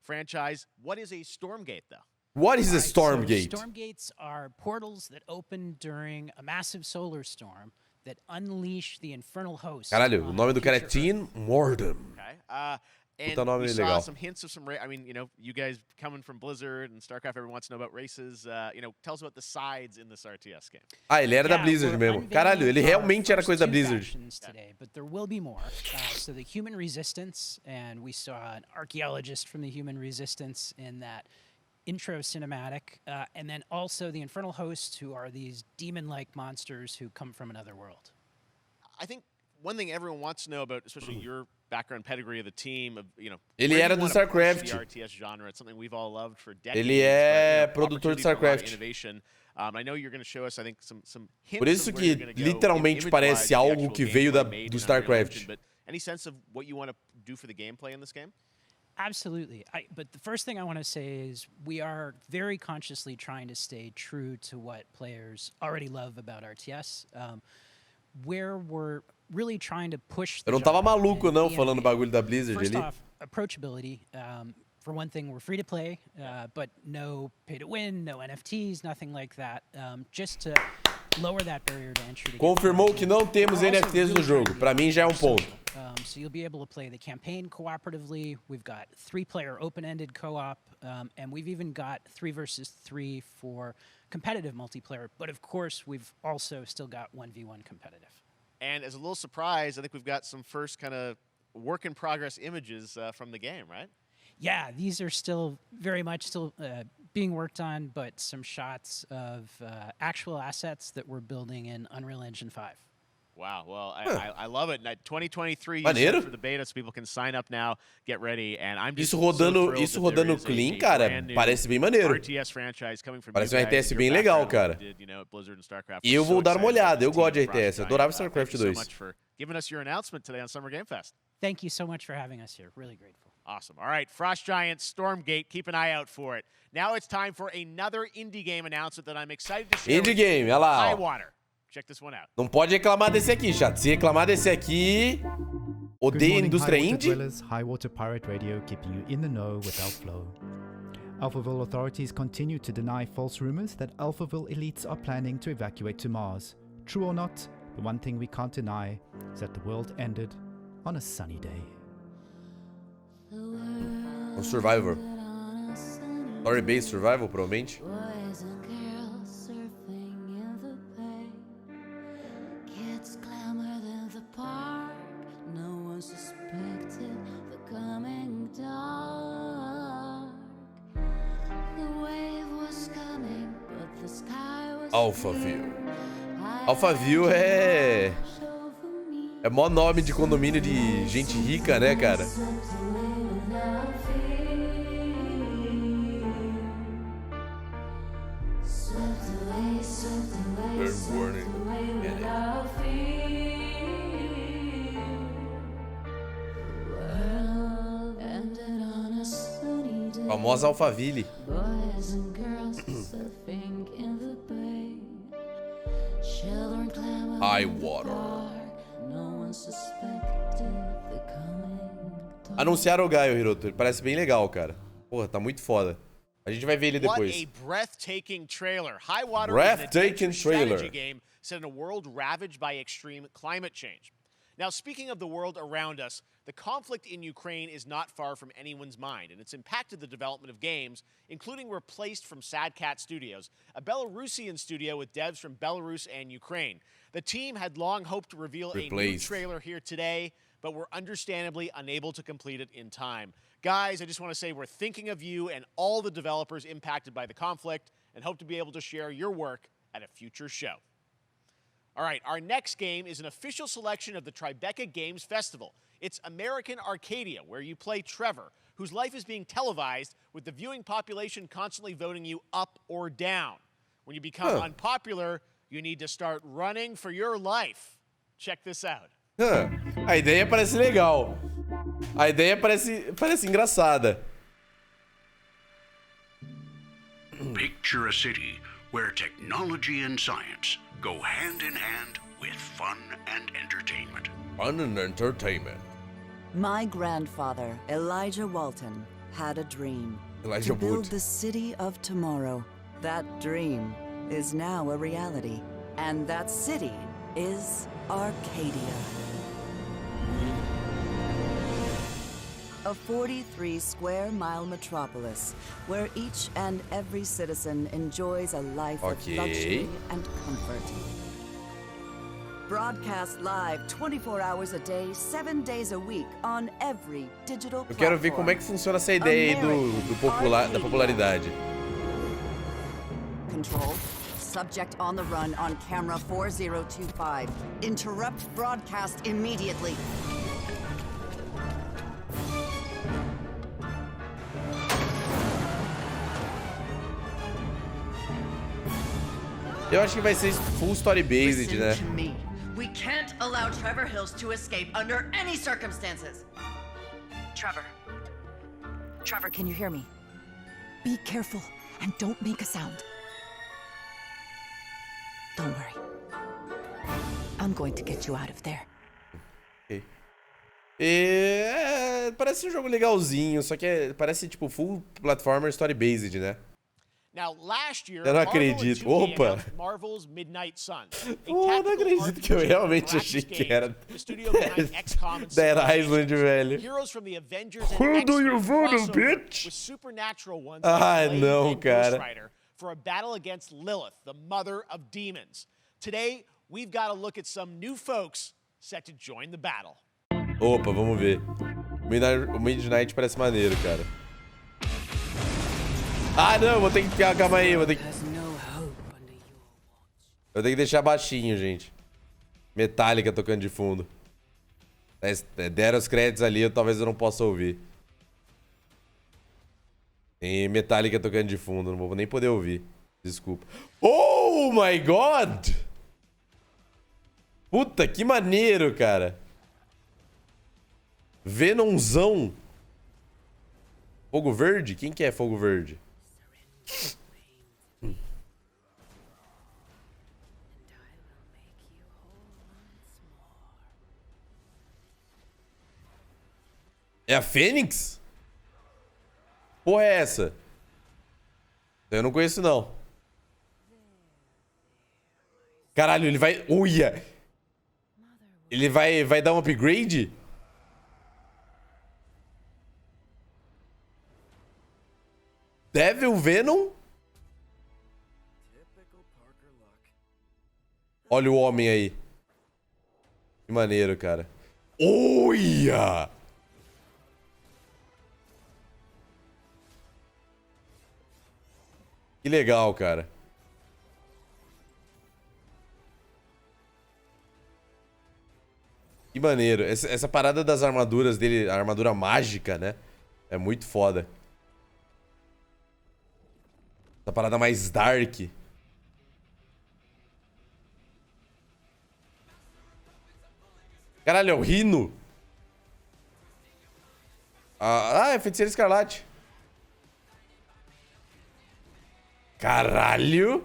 franchise. What is a Stormgate, though? What is a Stormgate? So Stormgates are portals that open during a massive solar storm that unleash the infernal host. Caralho, o nome do cara é Tim Mordam. Okay. And Puta nome we saw legal. some hints of some, I mean, you know, you guys coming from Blizzard and StarCraft, everyone wants to know about races. You know, tell us about the sides in this RTS game. Ah, ele era da Blizzard mesmo. Caralho, ele realmente era coisa da Blizzard. Today, but there will be more. So the human resistance, and we saw an archaeologist from the human resistance in that intro cinematic, and then also the infernal hosts, who are these demon-like monsters who come from another world. I think one thing everyone wants to know about, especially your background pedigree of the team, of, you know, Ele era do StarCraft. the RTS genre. It's something we've all loved for decades. Ele é but, you know, produtor de opportunity for a lot of StarCraft. Innovation. I know you're going to show us, I think, some hints. Por isso of where you're que gonna go literalmente image-wise, parece the algo actual que veio gameplay made do in Unreal StarCraft. Engine, but any sense of what you want to do for the gameplay in this game? Absolutely. But the first thing I want to say is we are very consciously trying to stay true to what players already love about RTS. Where we're really trying to push the Eu não tava genre maluco and não the falando innovation. bagulho da Blizzard First ali. off, approachability. For one thing, we're free to play, but no pay to win, no NFTs, nothing like that. Just to lower that barrier to entry. Confirmou que não temos NFTs no jogo. Pra mim já é ponto. So you'll be able to play the campaign cooperatively. We've got 3-player open-ended co-op, and we've even got 3 versus 3 for competitive multiplayer. But of course, we've also still got 1v1 competitive. And as a little surprise, I think we've got some first kind of work-in-progress images from the game, right? Yeah, these are still very much being worked on, but some shots of actual assets that we're building in Unreal Engine 5. Wow, well, I love it. 2023 Maneiro. for the beta, so people can sign up now, get ready, and I'm just Isso rodando, so isso thrilled that there rodando is clean, a cara, brand new parece bem maneiro. RTS franchise coming from Parece you um guys, RTS your bem legal, background, cara. did, you know, at Blizzard and StarCraft. E eu We're so vou dar uma excited about olhada, eu this gosto de team across RTS, eu time. adorava Thank StarCraft you 2. so much for giving us your announcement today on Summer Game Fest. Thank you so much for having us here. Really grateful. Awesome. All right, Frost Giant Stormgate, keep an eye out for it. Now it's time for another indie game announcement that I'm excited to share. Indie game, olha lá. High Ó. Water. Check this one out. Não pode reclamar desse aqui, chat. Se reclamar desse aqui, odeia a indústria indie. High Water Pirate Radio, keeping you in the know with Outflow. Alphaville authorities continue to deny false rumors that Alphaville elites are planning to evacuate to Mars. True or not, the one thing we can't deny is that the world ended on a sunny day. Um Survivor. Story-based Survival, provavelmente. Alphaville. Alphaville é mó nome de condomínio de gente rica, né, cara? Famosa Alphaville. High Water. Anunciaram o Gaio, Hiroto. Ele parece bem legal, cara. Porra, tá muito foda. A gente vai ver ele depois. What a breathtaking trailer. High Water Breathtaking is an adventure trailer. strategy game set in a world ravaged by extreme climate change. Now, speaking of the world around us, the conflict in Ukraine is not far from anyone's mind, and it's impacted the development of games, including Replaced from Sad Cat Studios, a Belarusian studio with devs from Belarus and Ukraine. The team had long hoped to reveal a new Replaced. trailer here today, but were understandably unable to complete it in time. Guys, I just want to say we're thinking of you and all the developers impacted by the conflict, and hope to be able to share your work at a future show. All right, our next game is an official selection of the Tribeca Games Festival. It's American Arcadia, where you play Trevor, whose life is being televised with the viewing population constantly voting you up or down. When you become unpopular, you need to start running for your life. Check this out. A ideia parece legal. A ideia parece engraçada. Picture a city where technology and science go hand in hand with fun and entertainment. Fun and entertainment. My grandfather, Elijah Walton, had a dream. Elijah to build Wood. the city of tomorrow. That dream is now a reality. And that city is Arcadia. A 43-square-mile metropolis where each and every citizen enjoys a life of luxury and comfort. Broadcast live 24 hours a day, 7 days a week on every digital platform. Eu quero ver como é que funciona essa ideia aí da popularidade. Control. Subject on the run on camera 4025. Interrupt broadcast immediately. Eu acho que vai ser full story based, né? We can't allow Trevor Hills to escape under any circumstances. Trevor, can you hear me? Be careful and don't make a sound. Don't worry. I'm going to get you out of there. Okay. Parece um jogo legalzinho, só que parece tipo full platformer story based, né? Now, last year, eu não acredito. Opa! Marvel's Midnight Sun. Eu não acredito que eu realmente achei que era Dead Island, velho. Who do you vote, bitch? Ah, não, cara. For a battle against Lilith, the mother of demons. Today, we've got to look at some new folks set to join the battle. Opa, vamos ver. O Midnight parece maneiro, cara. Ah, não, vou ter que... Calma aí, vou ter que deixar baixinho, gente. Metallica tocando de fundo. Deram os créditos ali, talvez eu não possa ouvir. Tem Metallica tocando de fundo, não vou nem poder ouvir. Desculpa. Oh my God! Puta, que maneiro, cara. Venomzão. Fogo Verde? Quem que é Fogo Verde? É a Fênix? Porra é essa? Eu não conheço, não. Caralho, ele vai... Uia! Ele vai dar um upgrade? Devil Venom? Olha o homem aí. Que maneiro, cara. Uia! Que legal, cara. Que maneiro. Essa parada das armaduras dele, a armadura mágica, né? É muito foda. Essa parada mais dark. Caralho, é o Rino. É Feiticeiro Escarlate. Caralho.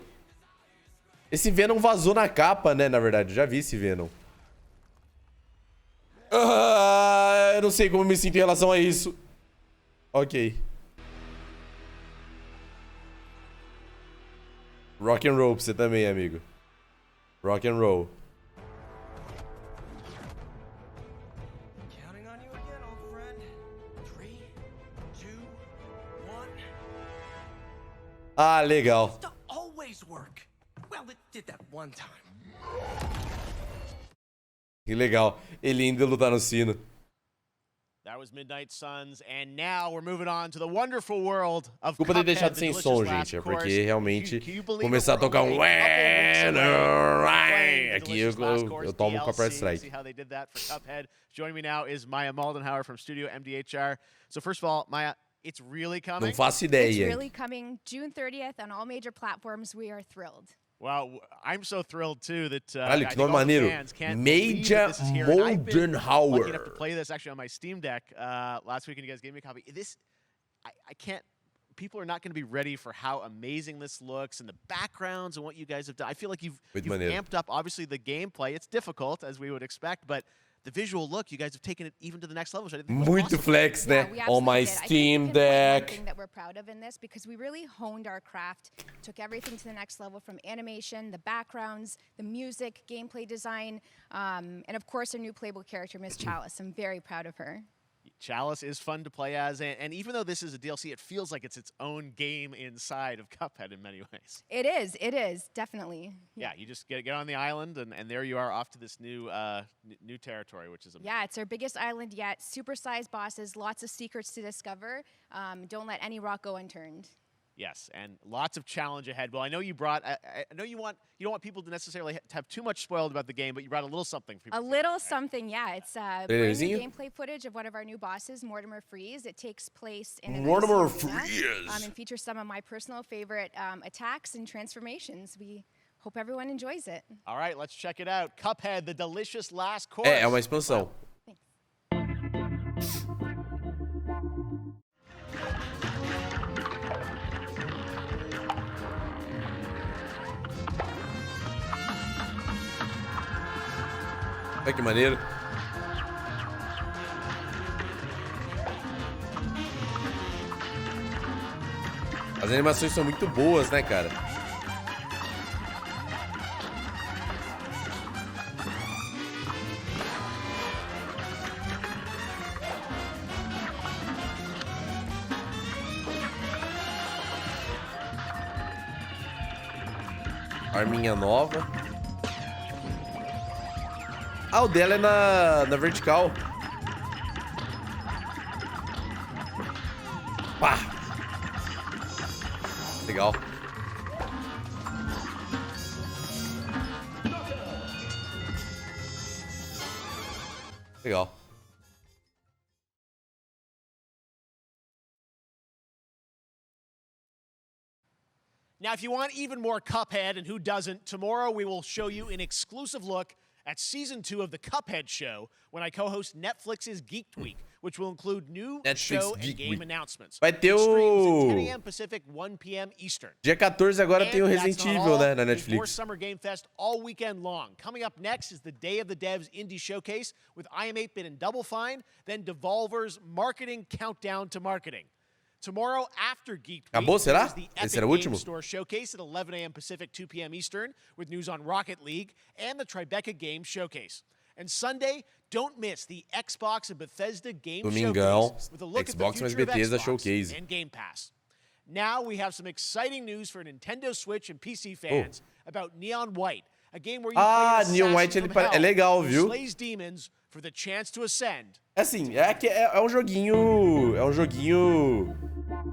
Esse Venom vazou na capa, né? Na verdade, eu já vi esse Venom. Eu não sei como me sinto em relação a isso. Ok. Rock and roll pra você também, amigo. Rock and roll. Ah, legal. Que legal. Ele ainda lutar no sino. That was Midnight Suns, and now we're moving on to the wonderful world of Desculpa ter deixado sem som, gente, é porque realmente começar a tocar um aqui eu tomo copyright strike. See how they did that for Cuphead. Joining me now is Maya Moldenhauer from Studio MDHR. So first of all, Maya, it's really coming. Não faço ideia. It's really coming June 30th on all major platforms. We are thrilled. Wow, I'm so thrilled too that Olha que nome maneiro. Major Moldenhauer. Lucky enough to play this actually on my Steam Deck last week, and you guys gave me a copy. This, I can't. People are not going to be ready for how amazing this looks and the backgrounds and what you guys have done. I feel like you've amped up obviously the gameplay. It's difficult as we would expect, but the visual look, you guys have taken it even to the next level. Muito flex, né? On my Steam Deck. One thing that we're proud of in this, because we really honed our craft, took everything to the next level, from animation, the backgrounds, the music, gameplay design, and of course our new playable character, Miss Chalice. I'm very proud of her. Chalice is fun to play as, and even though this is a DLC, it feels like it's its own game inside of Cuphead in many ways. It is, definitely. Yeah, you just get on the island, and there you are off to this new new territory, which is amazing. Yeah, it's our biggest island yet, super-sized bosses, lots of secrets to discover. Don't let any rock go unturned. Yes, and lots of challenge ahead. Well, I know you brought. I know you don't want people to necessarily have too much spoiled about the game, but you brought a little something for people. A little something, yeah. It's brand new gameplay footage of one of our new bosses, Mortimer Freeze. It takes place in Mortimer Freeze, and features some of my personal favorite attacks and transformations. We hope everyone enjoys it. All right, let's check it out. Cuphead, the delicious last course. É uma expansão. Olha que maneiro. As animações são muito boas, né, cara? Arminha nova. Ah, o dela é na vertical. Pá! Legal. Legal. Now, if you want even more Cuphead, and who doesn't, tomorrow we will show you an exclusive look at Season 2 of the Cuphead Show when I co-host Netflix's Geek Week, which will include new show and game announcements. Vai ter o 10 a.m. Pacific, 1 p.m. Eastern. Dia 14 agora tem o Resident Evil, né, na Netflix. More Summer Game Fest all weekend long. Coming up next is the Day of the Devs Indie Showcase with I Am 8-Bit and Double Fine, then Devolver's Marketing Countdown to Marketing. Tomorrow after Geek Week, acabou, será? the Esse Epic era o último? Game Store Showcase at 11 a.m. Pacific, 2 p.m. Eastern, with news on Rocket League and the Tribeca Game Showcase. And Sunday, don't miss the Xbox and Bethesda Game Showcase with a look at the future of Xbox and Game Pass. Now we have some exciting news for Nintendo Switch and PC fans about Neon White, a game where you play an Neon White ele é legal, viu? slays demons for the chance to ascend. Assim, é um joguinho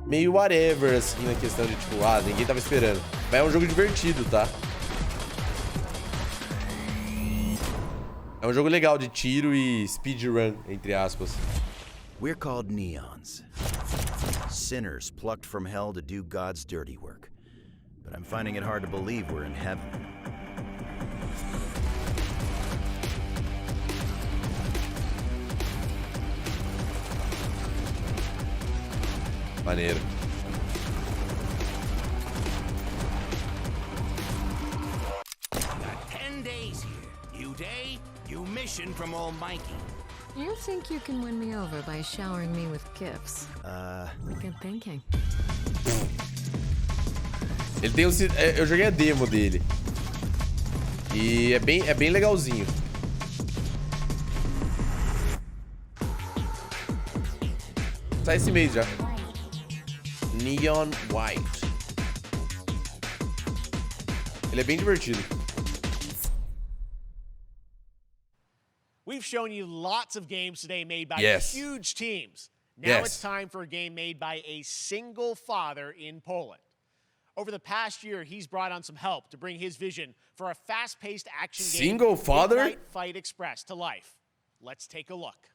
meio whatever, assim, na questão de tipo, ninguém tava esperando. Mas é um jogo divertido, tá? É um jogo legal de tiro e speedrun, entre aspas. We're called neons. Sinners plucked from hell to do God's dirty work. But I'm finding it hard to believe we're in heaven. Maneiro. Got 10 days here. New day, new mission from Almighty. You think you can win me over by showering me with gifts? Good thinking. Ele tem eu joguei a demo dele. E é bem legalzinho. Sai esse mês já. Neon White. Ele é bem divertido. We've shown you lots of games today made by huge teams. Now it's time for a game made by a single father in Poland. Over the past year, he's brought on some help to bring his vision for a fast-paced action game. Single father? Midnight Fight Express to life. Let's take a look.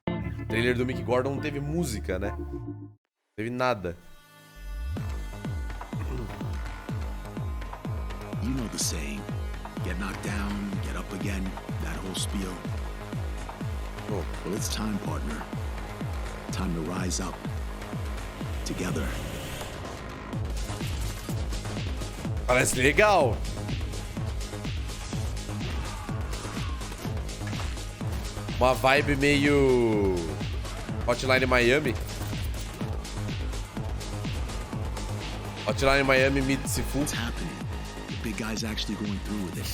O trailer do Mick Gordon não teve música, né? Não teve nada. You know the saying, get knocked down, get up again, that whole spiel. Oh. Well, it's time, partner. Time to rise up. Together. Parece legal. Uma vibe meio Hotline Miami. Hotline Miami meets Sifu. The big guy's actually going through with it.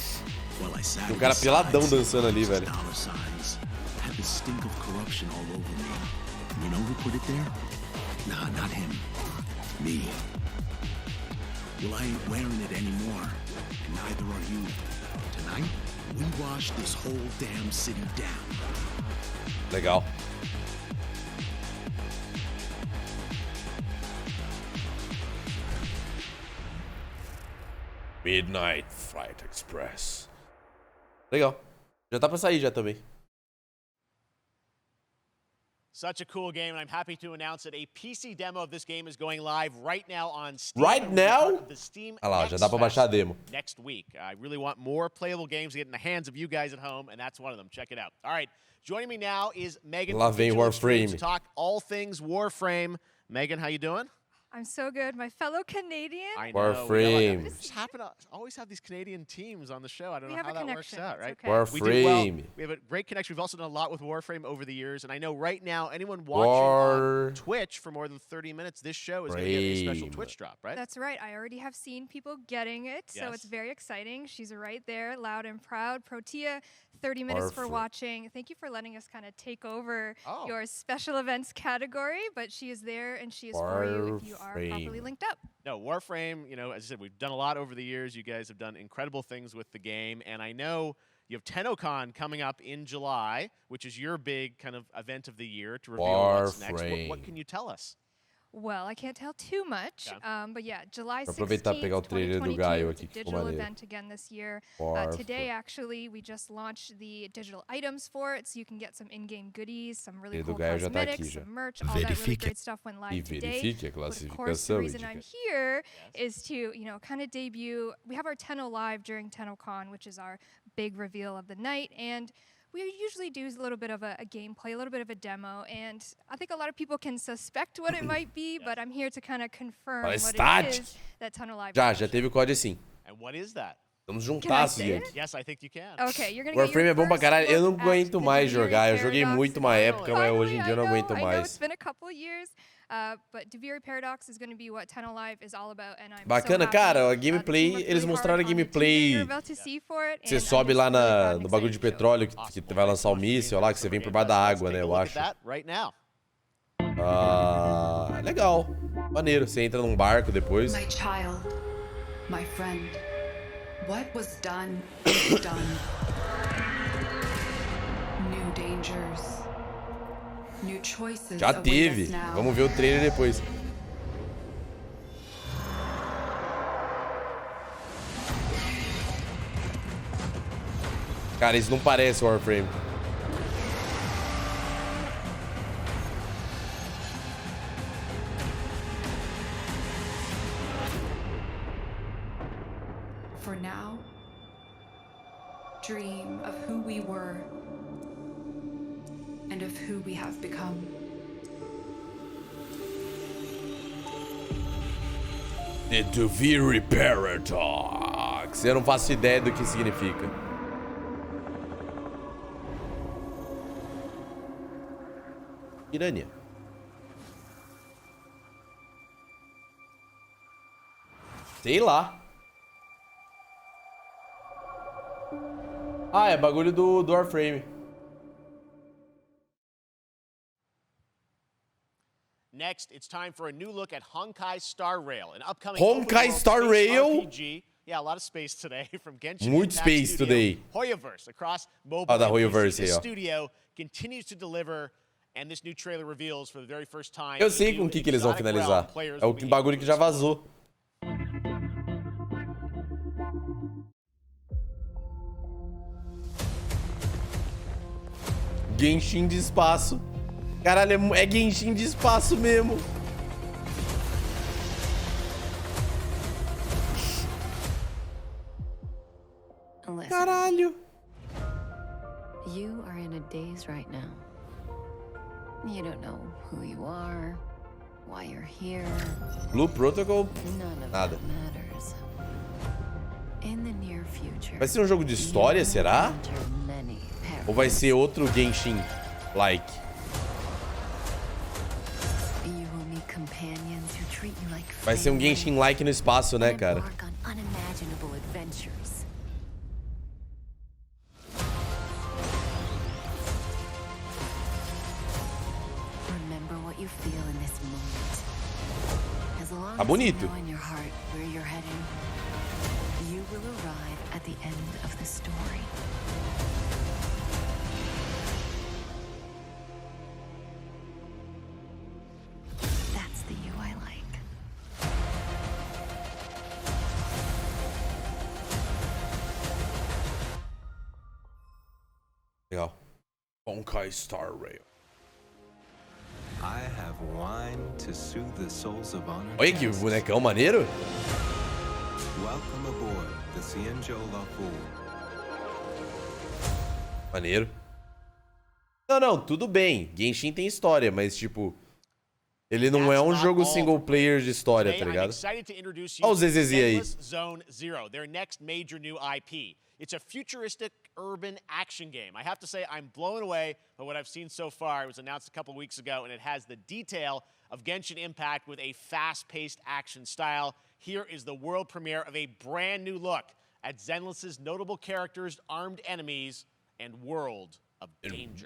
While I sat O cara peladão dançando ali, velho. Had the stink of corruption all over me. You know who put it there? Nah, not him. Me. Well, I ain't wearing it anymore, and neither are you. Tonight, we wash this whole damn city down. Legal. Midnight Fight Express. Legal. Já tá pra sair já também. Such a cool game, and I'm happy to announce that a PC demo of this game is going live right now on Steam. Right now? The Steam Ah lá, já dá pra baixar a demo. Next week. I really want more playable games to get in the hands of you guys at home, and that's one of them. Check it out. All right, joining me now is Megan. Lá vem Warframe. To talk all things Warframe. Megan, how you doing? I'm so good. My fellow Canadian. I know. Warframe. We just happen to always have these Canadian teams on the show. I don't know how that works out, right? Okay. Warframe. We do well. We have a great connection. We've also done a lot with Warframe over the years, and I know right now anyone watching on Twitch for more than 30 minutes, this show is going to get a special Twitch drop, right? That's right. I already have seen people getting it, so it's very exciting. She's right there, loud and proud. Protea, 30 minutes for watching. Thank you for letting us kind of take over your special events category, but she is there and she is for you if you are properly linked up. No, Warframe, you know, as I said, we've done a lot over the years. You guys have done incredible things with the game, and I know you have TennoCon coming up in July, which is your big kind of event of the year to reveal what's next. What can you tell us? Well, I can't tell too much, but yeah, July 16th, Aproveitar e pegar o trailer do Gaio aqui, que ficou digital maneiro. event again this year. Today, actually, we just launched the digital items for it, so you can get some in-game goodies, some really cool cosmetics, some merch, all that really great stuff went live today. But of course, the reason I'm here is to, you know, kind of debut. We have our Tenno Live during TennoCon, which is our big reveal of the night, and we usually do a little bit of a gameplay, a little bit of a demo, and I think a lot of people can suspect what it might be, but I'm here to kind of confirm what it is that Tenno Live Já teve o código sim. And what is that? Estamos juntados, gente. Yes, I think you can. Okay, you're gonna Warframe é bom pra caralho. Eu não aguento mais jogar. Eu joguei Paradox muito uma época, mas hoje em dia eu não aguento I know it's mais. been a couple of years, but Deviri Paradox is going to be what Tenno Live is all about, and I'm Bacana, so cara, a happy. gameplay, eles mostraram a gameplay. You're about to see for it, Você and sobe I'm lá just really no bagulho de petróleo que vai lançar o míssil lá, que você vem por baixo da água, né, eu acho. Ah, legal. Maneiro, você entra num barco depois. My child, my friend, what was done is done. New dangers, new choices. Já teve. Vamos ver o trailer depois. Cara, isso não parece Warframe. For now, dream of who we were and of who we have become. The Deviri Paradox. Eu não faço ideia do que significa. Irânia. Sei lá. Ah, é bagulho do Warframe. Next, it's time for a new look at Honkai Star Rail, an upcoming Honkai Star Rail? RPG Yeah, a lot of space today from Genshin Muito Impact space Studio, today. Hoyoverse across mobile. Da and PC. Hoyoverse This aí, ó. studio continues to deliver, and this new trailer reveals for the very first time. Eu sei com o que eles vão finalizar. É o bagulho que já vazou. Genshin de espaço. Caralho, é Genshin de espaço mesmo. Caralho. You are in a daze right now. You don't know who you are, why you're here. Blue Protocol? None of Nada. that matters. In the near future, Vai ser um jogo de história, será? Ou vai ser outro Genshin-like? you will meet companions who treat you like Vai ser um Genshin-like no espaço, né, cara? embark on unimaginable adventures. Remember what you feel in this moment. As long Tá as you bonito. know in your heart where you're heading, you will arrive at the end of the story. That's the you I like. Legal. Honkai Star Rail. I have wine to soothe the souls of honor. Olha que bonecão maneiro. Welcome aboard the Cienjo La Fool. Maneiro. Não, tudo bem. Genshin tem história, mas tipo... Ele não é um jogo single player de história, tá ligado? Olha o ZZZ aí. Zone Zero, their next major new IP. It's a futuristic urban action game. I have to say, I'm blown away by what I've seen so far. It was announced a couple of weeks ago, and it has the detail of Genshin Impact with a fast-paced action style. Here is the world premiere of a brand new look at Zenless's notable characters, armed enemies, and world of danger.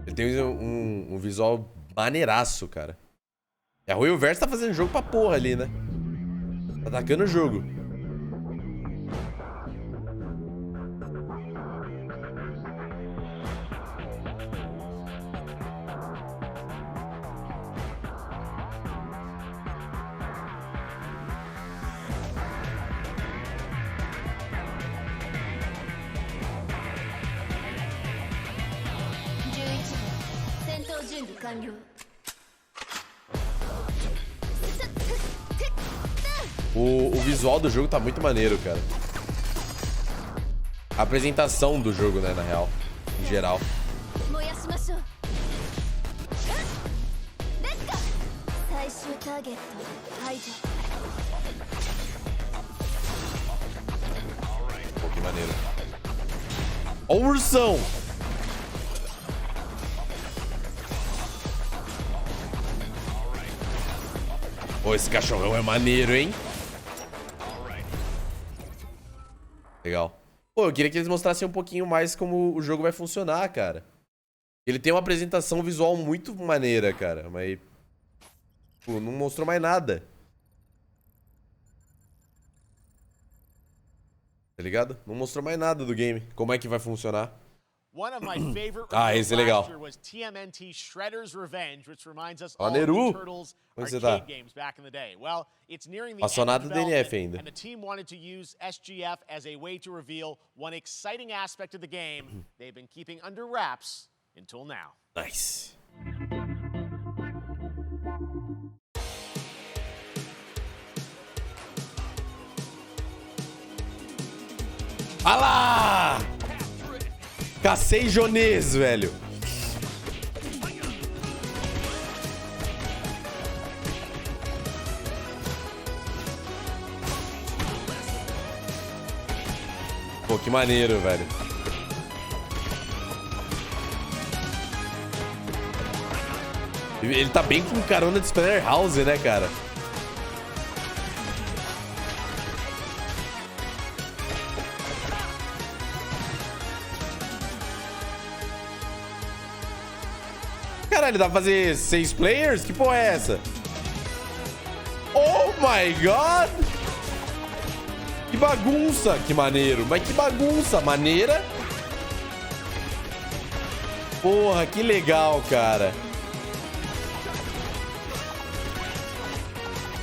Ele tem um visual maneiraço, cara. E a Hoyoverse tá fazendo jogo pra porra ali, né? Tá atacando o jogo. O visual do jogo tá muito maneiro, cara. A apresentação do jogo, né, na real. Em geral. Pô, que maneiro. Ó o ursão! Pô, esse cachorrão é maneiro, hein? Legal. Pô, eu queria que eles mostrassem um pouquinho mais como o jogo vai funcionar, cara. Ele tem uma apresentação visual muito maneira, cara. Mas... pô, não mostrou mais nada. Tá ligado? Não mostrou mais nada do game. Como é que vai funcionar. One of my favorite esse é legal. was TMNT Shredder's Revenge, which reminds us Ó, all Neru. of the Turtles Como você arcade tá? games back in the day. Well, it's nearing the Passou end of nada do DNF development, ainda. and the team wanted to use SGF as a way to reveal one exciting aspect of the game they've been keeping under wraps until now. Nice. Ah lá! Cacei Jonês, velho. Pô, que maneiro, velho. Ele tá bem com carona de Spanner House, né, cara? Caralho, dá pra fazer 6 players? Que porra é essa? Oh my god! Que bagunça! Que maneiro! Mas que bagunça! Maneira! Porra, que legal, cara!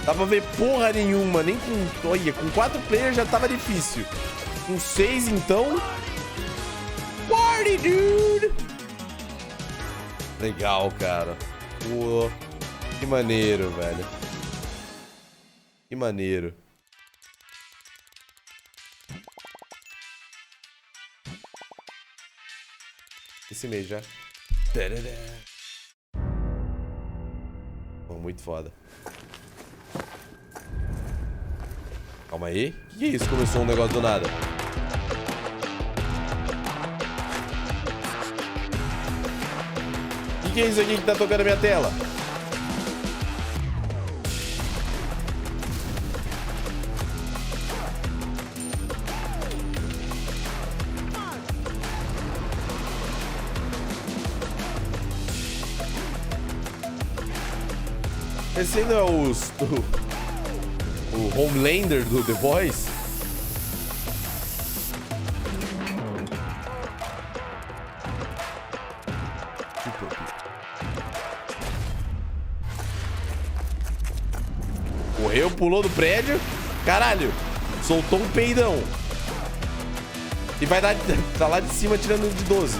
Dá pra ver porra nenhuma, nem com... Olha, com 4 players já tava difícil. Com 6, então... Party, dude! Legal, cara. Pô, que maneiro, velho. Que maneiro. Esse mês já. Pô, muito foda. Calma aí. Que é isso? Começou um negócio do nada. Que é isso aqui que tá tocando a minha tela? Esse não é o Homelander do The Boys? Correu, pulou do prédio. Caralho, soltou um peidão. E vai dar... Tá lá de cima tirando de 12.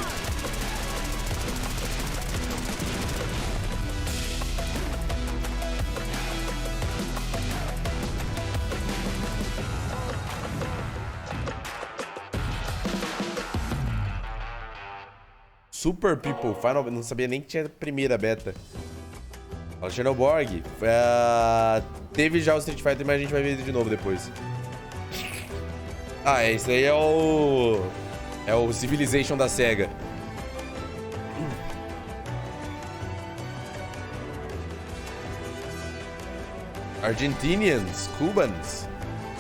Super People, Final... Não sabia nem que tinha primeira beta. Alexandre Borg. Teve já o Street Fighter, mas a gente vai ver de novo depois. Ah, esse aí é o... É o Civilization da SEGA. Argentinians, Cubans.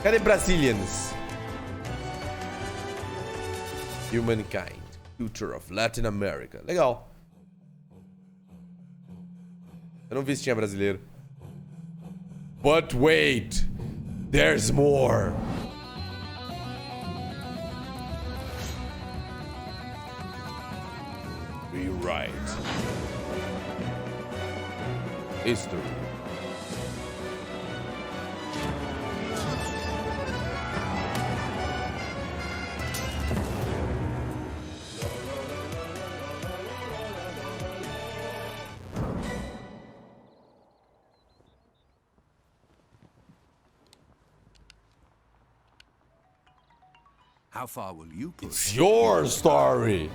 Cadê Brazilians? Humankind. Future of Latin America. Legal. Eu não vi se tinha brasileiro. But wait, there's more. Rewrite history. How far will you push? It's your story.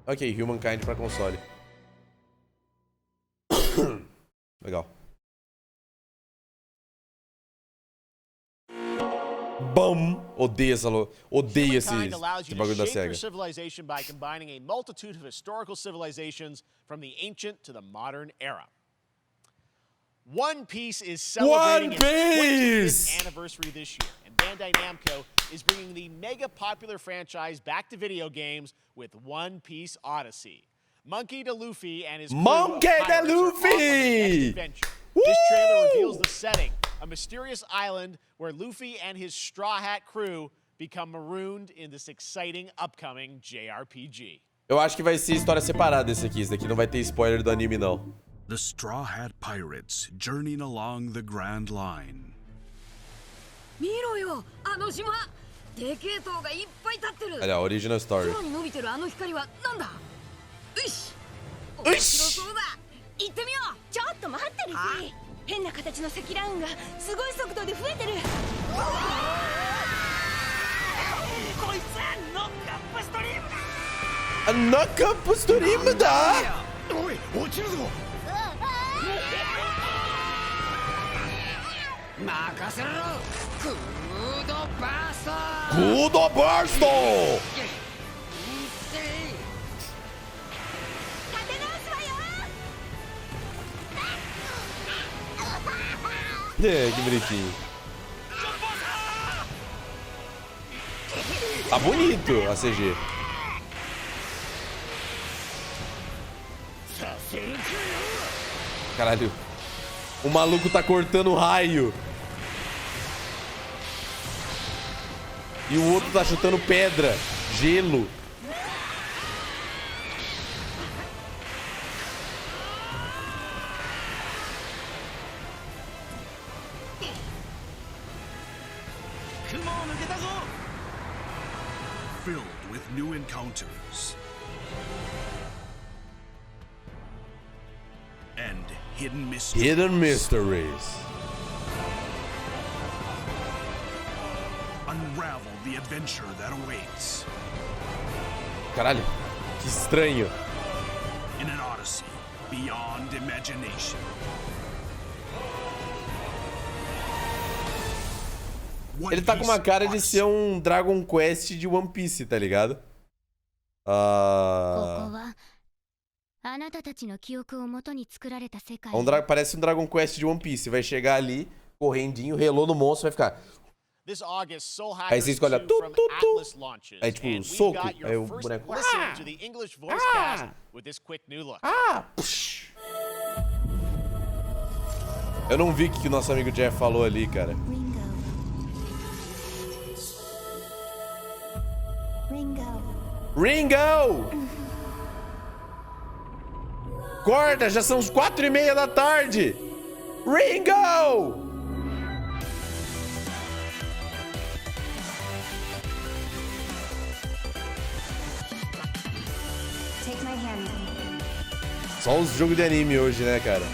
Ok, Humankind pra console. Legal. Bum! Odeio essa... Odeio esse bagulho da SEGA. Civilization by combining a multitude of historical civilizations from the ancient to the modern era. One Piece is celebrating its 25th anniversary this year, and Bandai Namco is bringing the mega popular franchise back to video games with One Piece Odyssey. Monkey D. Luffy and his Monkey D. Luffy! This trailer reveals the setting, a mysterious island where Luffy and his Straw Hat crew become marooned in this exciting upcoming JRPG. Eu acho que vai ser história separada esse aqui. Esse daqui não vai ter spoiler do anime, não. The Straw Hat Pirates journeying along the Grand Line. Olha, original story. A knock-up stream da! Kudo Bursto! É, que bonitinho. Tá bonito a CG. Caralho. O maluco tá cortando raio. E o outro tá chutando pedra. Gelo. Filled with new encounters and hidden mysteries. Hidden mysteries. Unravel the adventure that awaits. Caralho, que estranho. In an odyssey beyond imagination. Ele tá com uma cara de ser um Dragon Quest de One Piece, tá ligado? Parece um Dragon Quest de One Piece. Vai chegar ali, correndinho, relou no monstro, vai ficar... Aí você escolhe aí tipo, soco. Aí o boneco... Eu não vi o que o nosso amigo Jeff falou ali, cara. Ringo! Acorda, já são as 4:30 da tarde! Ringo! Só os jogos de anime hoje, né, cara?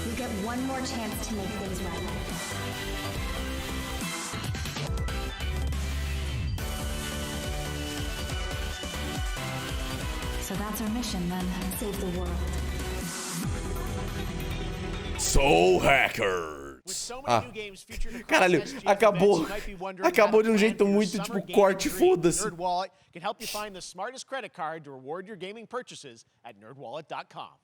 You get one more chance to make things right. So that's our mission then, save the world. Soul Hackers. Ah. Caralho, acabou de um jeito muito tipo corte, foda-se. Can help you find the smartest credit card to reward your gaming purchases at nerdwallet.com.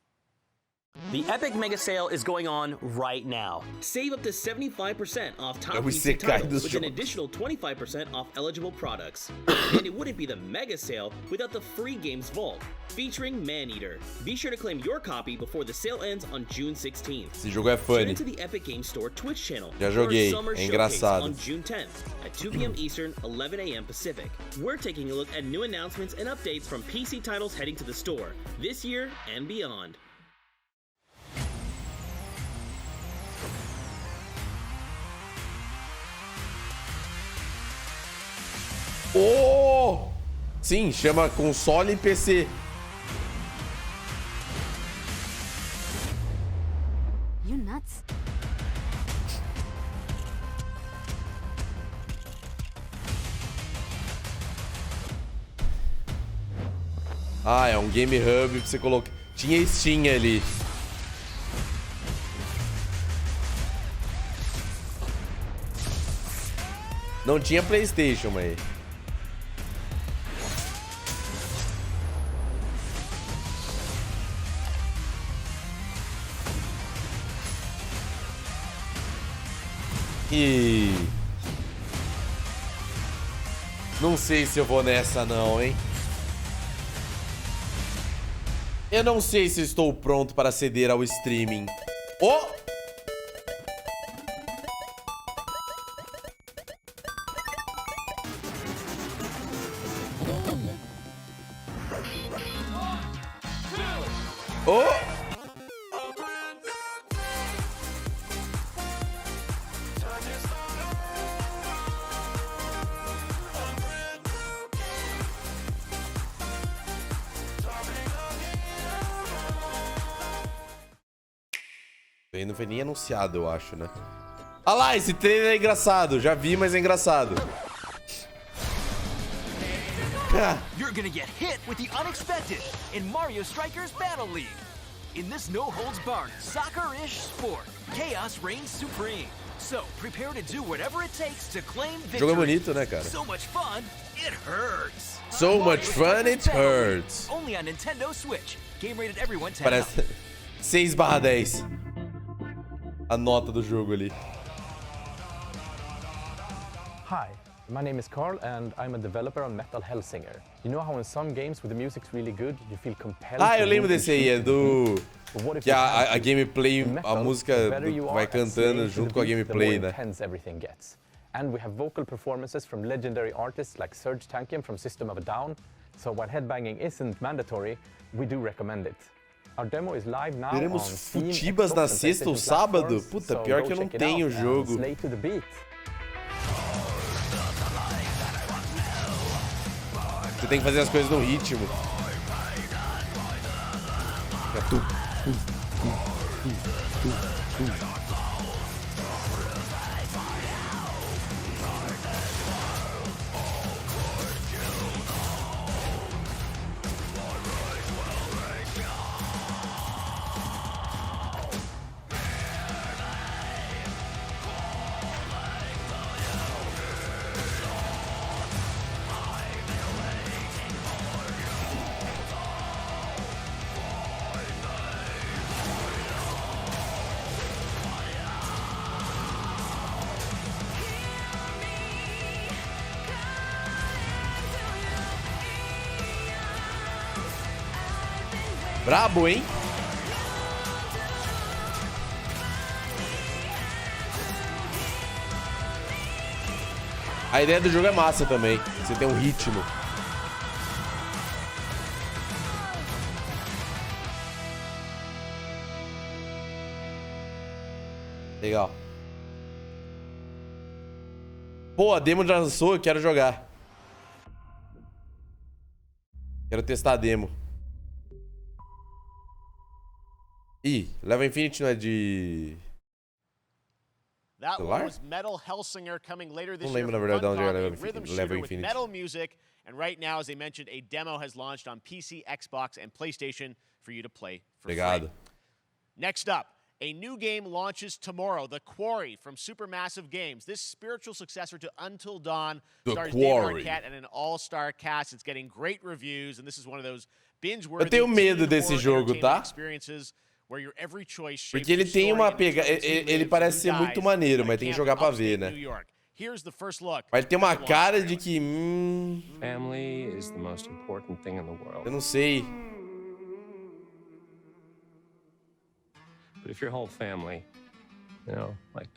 The Epic Mega Sale is going on right now. Save up to 75% off top PC titles with an additional 25% off eligible products. And it wouldn't be the Mega Sale without the free games vault, featuring Maneater. Be sure to claim your copy before the sale ends on June 16th. Esse jogo é funny. Tune into the Epic Games Store Twitch channel Já joguei, é engraçado. On June 10th at 2 p.m. Eastern, 11 a.m. Pacific. We're taking a look at new announcements and updates from PC titles heading to the store this year and beyond. Oh! Sim, chama console e PC. You nuts? Ah, é um Game Hub pra você colocar. Tinha Steam ali. Não tinha PlayStation, mas... E... não sei se eu vou nessa não, hein? Eu não sei se estou pronto para ceder ao streaming. Oh! Oh! Não foi nem anunciado, eu acho, né? Ah lá, esse trailer é engraçado. Já vi, mas é engraçado. You're gonna get hit with the unexpected in Mario Strikers Battle League. In this no-holds-barred, soccer-ish sport, chaos reigns supreme. So, prepare to do whatever it takes to claim victory. O jogo é bonito, né, cara? So much fun, it hurts. So much fun, it hurts. Only on Nintendo Switch. Game rated everyone 10. Parece 6/10. A nota do jogo ali. Hi, My name is Carl and I'm a developer on Metal Hellsinger. You know how in some games with the music's really good, you feel compelled eu lembro desse aí, é do... Que a gameplay, a música vai cantando junto com a gameplay, né? And we have vocal performances from legendary artists like Serge Tankian from System of a Down. So while headbanging isn't mandatory, we do recommend it. Our demo is live now. Teremos futibas na sexta ou sábado? Puta, pior que eu não tenho o jogo. Você tem que fazer as coisas no ritmo. Brabo, hein? A ideia do jogo é massa também. Você tem um ritmo. Legal. Pô, a demo já lançou, eu quero jogar. Quero testar a demo. Ih, Level Infinity não é de... celular? Não lembro, na verdade, de onde é Level Infinity. Metal music, and right now, as I mentioned, a demo has launched on PC, Xbox, and PlayStation for you to play for free. Next up, a new game launches tomorrow, The Quarry from Supermassive Games. This spiritual successor to Until Dawn stars David Arquette and an all-star cast. It's getting great reviews, and this is one of those binge-worthy... Eu tenho medo desse jogo, tá? Porque ele tem uma pegada... Ele parece ser muito maneiro, mas tem que jogar pra ver, né? Mas ele tem uma cara de que... Family is the most important thing in the world. Eu não sei. But if your whole family, you know, like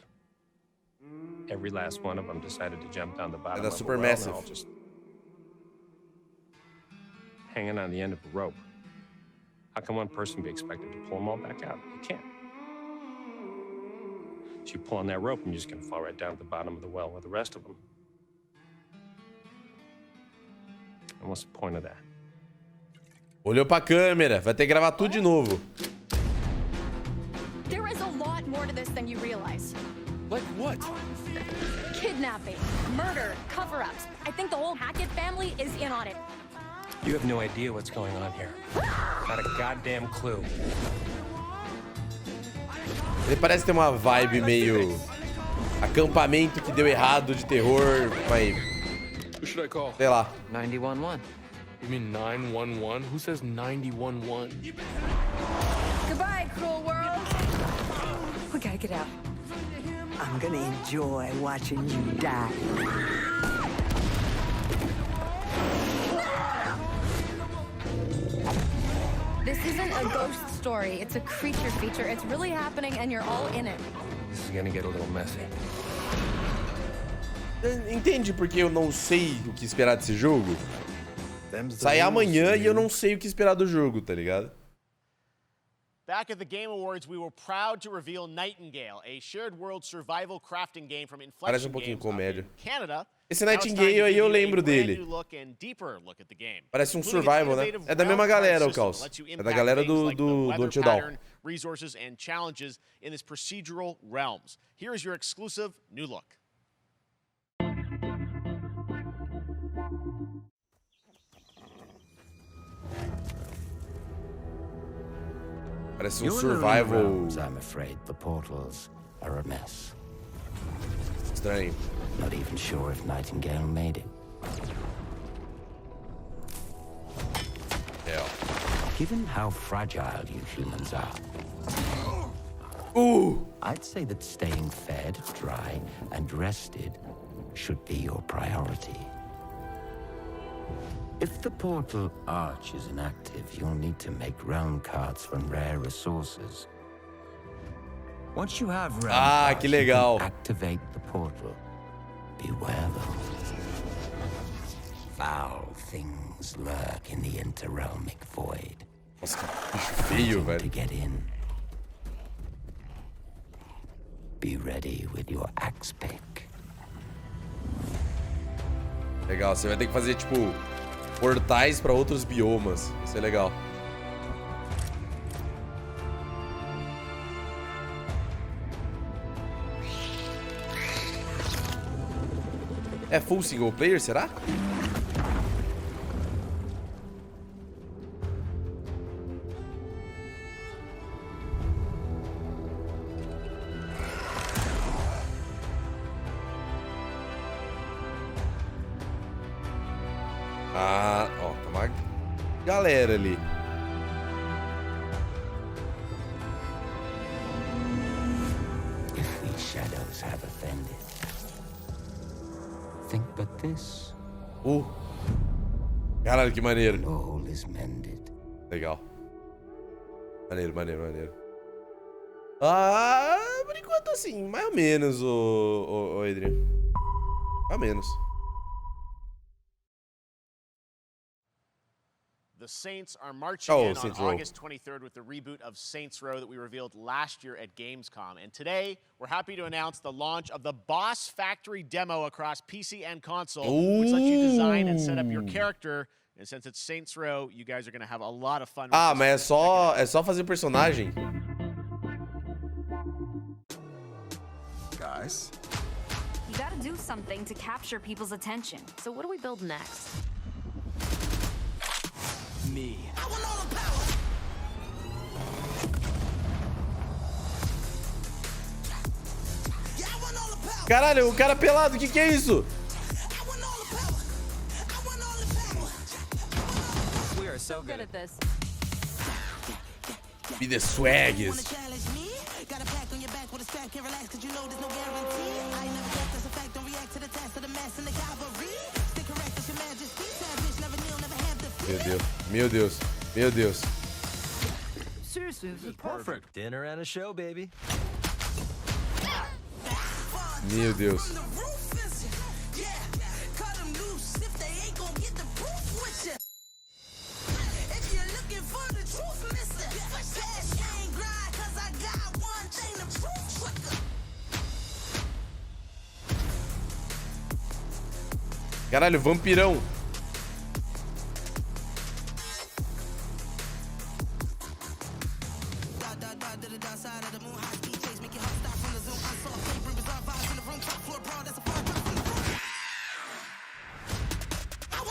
every last one of them decided to jump down the bottom of the well, they're all just hanging on the end of a rope. How can one person be expected to pull them all back out? You can't. So you pull on that rope and you're just gonna fall right down to the bottom of the well with the rest of them. And what's the point of that? Olhou pra câmera, vai ter que gravar tudo de novo. There is a lot more to this than you realize. Like what? Kidnapping, murder, cover-ups. I think the whole Hackett family is in on it. You have no idea what's going on here. Not a goddamn clue. Ele parece ter uma vibe meio acampamento que deu errado de terror, mas Who should I call? sei lá. 911. You mean 911? Who says 911? Goodbye, cruel world. We gotta get out. I'm gonna enjoy watching you die. This isn't a ghost story. It's a creature feature. It's really happening and you're all in it. This is gonna get a little messy. Entende porque eu não sei o que esperar desse jogo? Sai amanhã e eu não sei o que esperar do jogo, tá ligado? Back at the Game Awards, we were proud to reveal Nightingale, a shared world survival crafting game from Parece Inflection pouquinho Games comédia. Canada. Esse Nightingale aí eu lembro dele. Parece um survival, né? É da mesma galera, o Caos. É da galera do Until Dawn. Resources and challenges in this procedural realms. Here is your exclusive new look. Parece um survival. I'm afraid the portals are a mess. Estranho. Not even sure if Nightingale made it. Yeah. Given how fragile you humans are, I'd say that staying fed, dry, and rested should be your priority. If the portal arch is inactive, you'll need to make realm cards from rare resources. Once you have realm cards, que legal. You can activate the portal. Beware though. Foul things lurk in the interrealmic void. Nossa, que bicho feio, velho. To get in. Be ready with your axe pick. Legal, você vai ter que fazer, tipo, portais pra outros biomas. Isso é legal. É full single player, será? Ah, ó, tem uma galera ali. If these shadows have offended, think but this. Caralho, que maneiro. All is mended. Legal. Maneiro, maneiro, maneiro. Ah, por enquanto assim, mais ou menos, o Adrian. Mais ou menos. The Saints are marching in on August 23rd with the reboot of Saints Row that we revealed last year at Gamescom. And today, we're happy to announce the launch of the Boss Factory demo across PC and console, which lets you design and set up your character. And since it's Saints Row, you guys are going to have a lot of fun with Ah, mas é só fazer personagem. Guys, you gotta do something to capture people's attention. So what do we build next? Me. Caralho, o cara pelado, o que é isso? We are so good at this. Be the swaggers. Meu Deus, meu Deus, meu Deus. Seriously, this is perfect. Dinner and a show, baby. Meu Deus. Caralho, vampirão.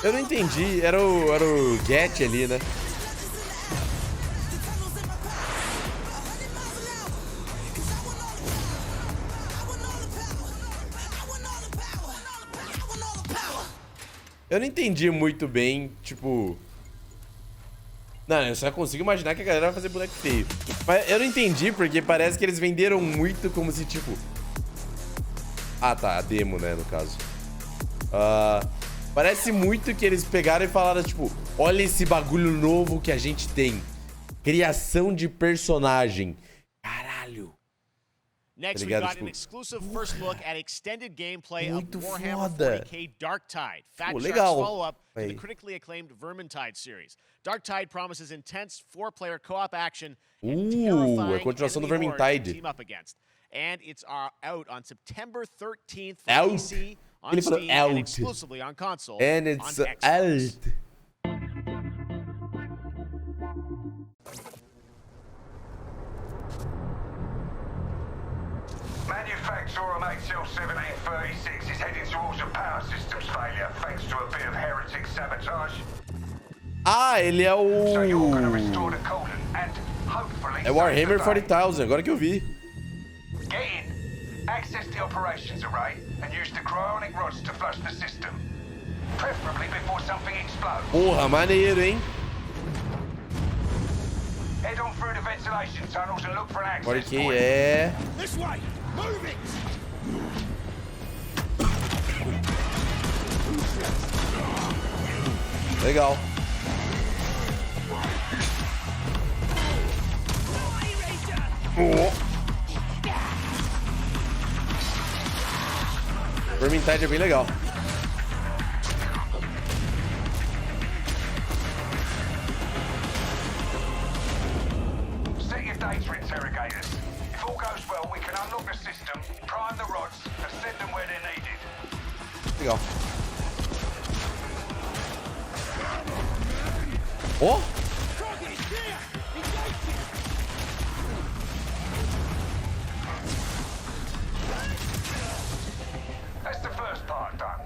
Eu não entendi, era o Get ali, né? Eu não entendi muito bem, tipo... Não, eu só consigo imaginar que a galera vai fazer boneco feio. Mas eu não entendi porque parece que eles venderam muito como se, tipo... Ah, tá, a demo, né, no caso. Parece muito que eles pegaram e falaram, tipo... Olha esse bagulho novo que a gente tem. Criação de personagem. Caralho. Next, we got an exclusive first look at extended gameplay of Warhammer 40k Darktide, Fat Shark's follow-up to the critically acclaimed Vermintide series. Darktide promises intense 4-player co-op action and terrifying enemy hordes to team up against. And it's out on September 13th for PC, on Steam, and exclusively on console. And it's out. Manufacturer MHL1736 is heading towards a power systems failure thanks to a bit of heretic sabotage. Ah, ele é o... So you're going to restore the coolant and hopefully... É o Warhammer 40,000, agora que eu vi. Get in, access the operations array and use the cryonic rods to flush the system. Preferably before something explodes. Porra, maneiro, hein? Head on through the ventilation tunnels and look for an access Olha que point. é. This way! Move it! Legal. Vermintide é bem legal. Set your data interrogators. If all goes well, we can unlock the system, prime the rods, and send them where they're needed. Legal. Ó! That's the first part done.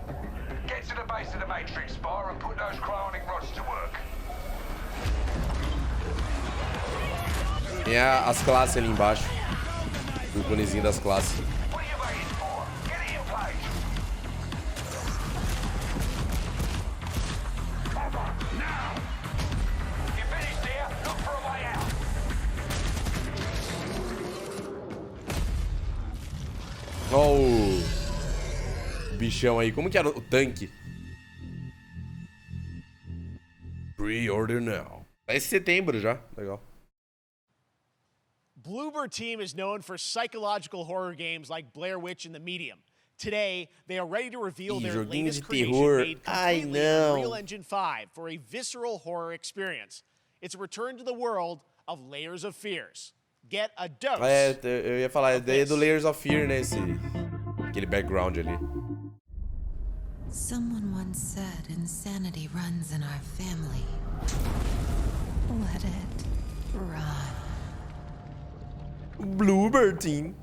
Get to the base of the matrix bar and put those cryonic rods to work. Tem as classes ali embaixo. O iconezinho das classes. What are you waiting for? Get it in place. Now! You finished here? Look for a way out. Ó o bichão aí. Como que era o tanque? Pre-order now. Tá esse setembro já. Legal. Bloober Team is known for psychological horror games like Blair Witch and The Medium. Today, they are ready to reveal their joguinho latest de creation terror. made Ai, completely não. on Unreal Engine 5 for a visceral horror experience. It's a return to the world of Layers of Fears. Get a dose. É, eu ia falar, daí é do Layers of Fear, né? Aquele background ali. Someone once said insanity runs in our family. Let it run. Bloober Team.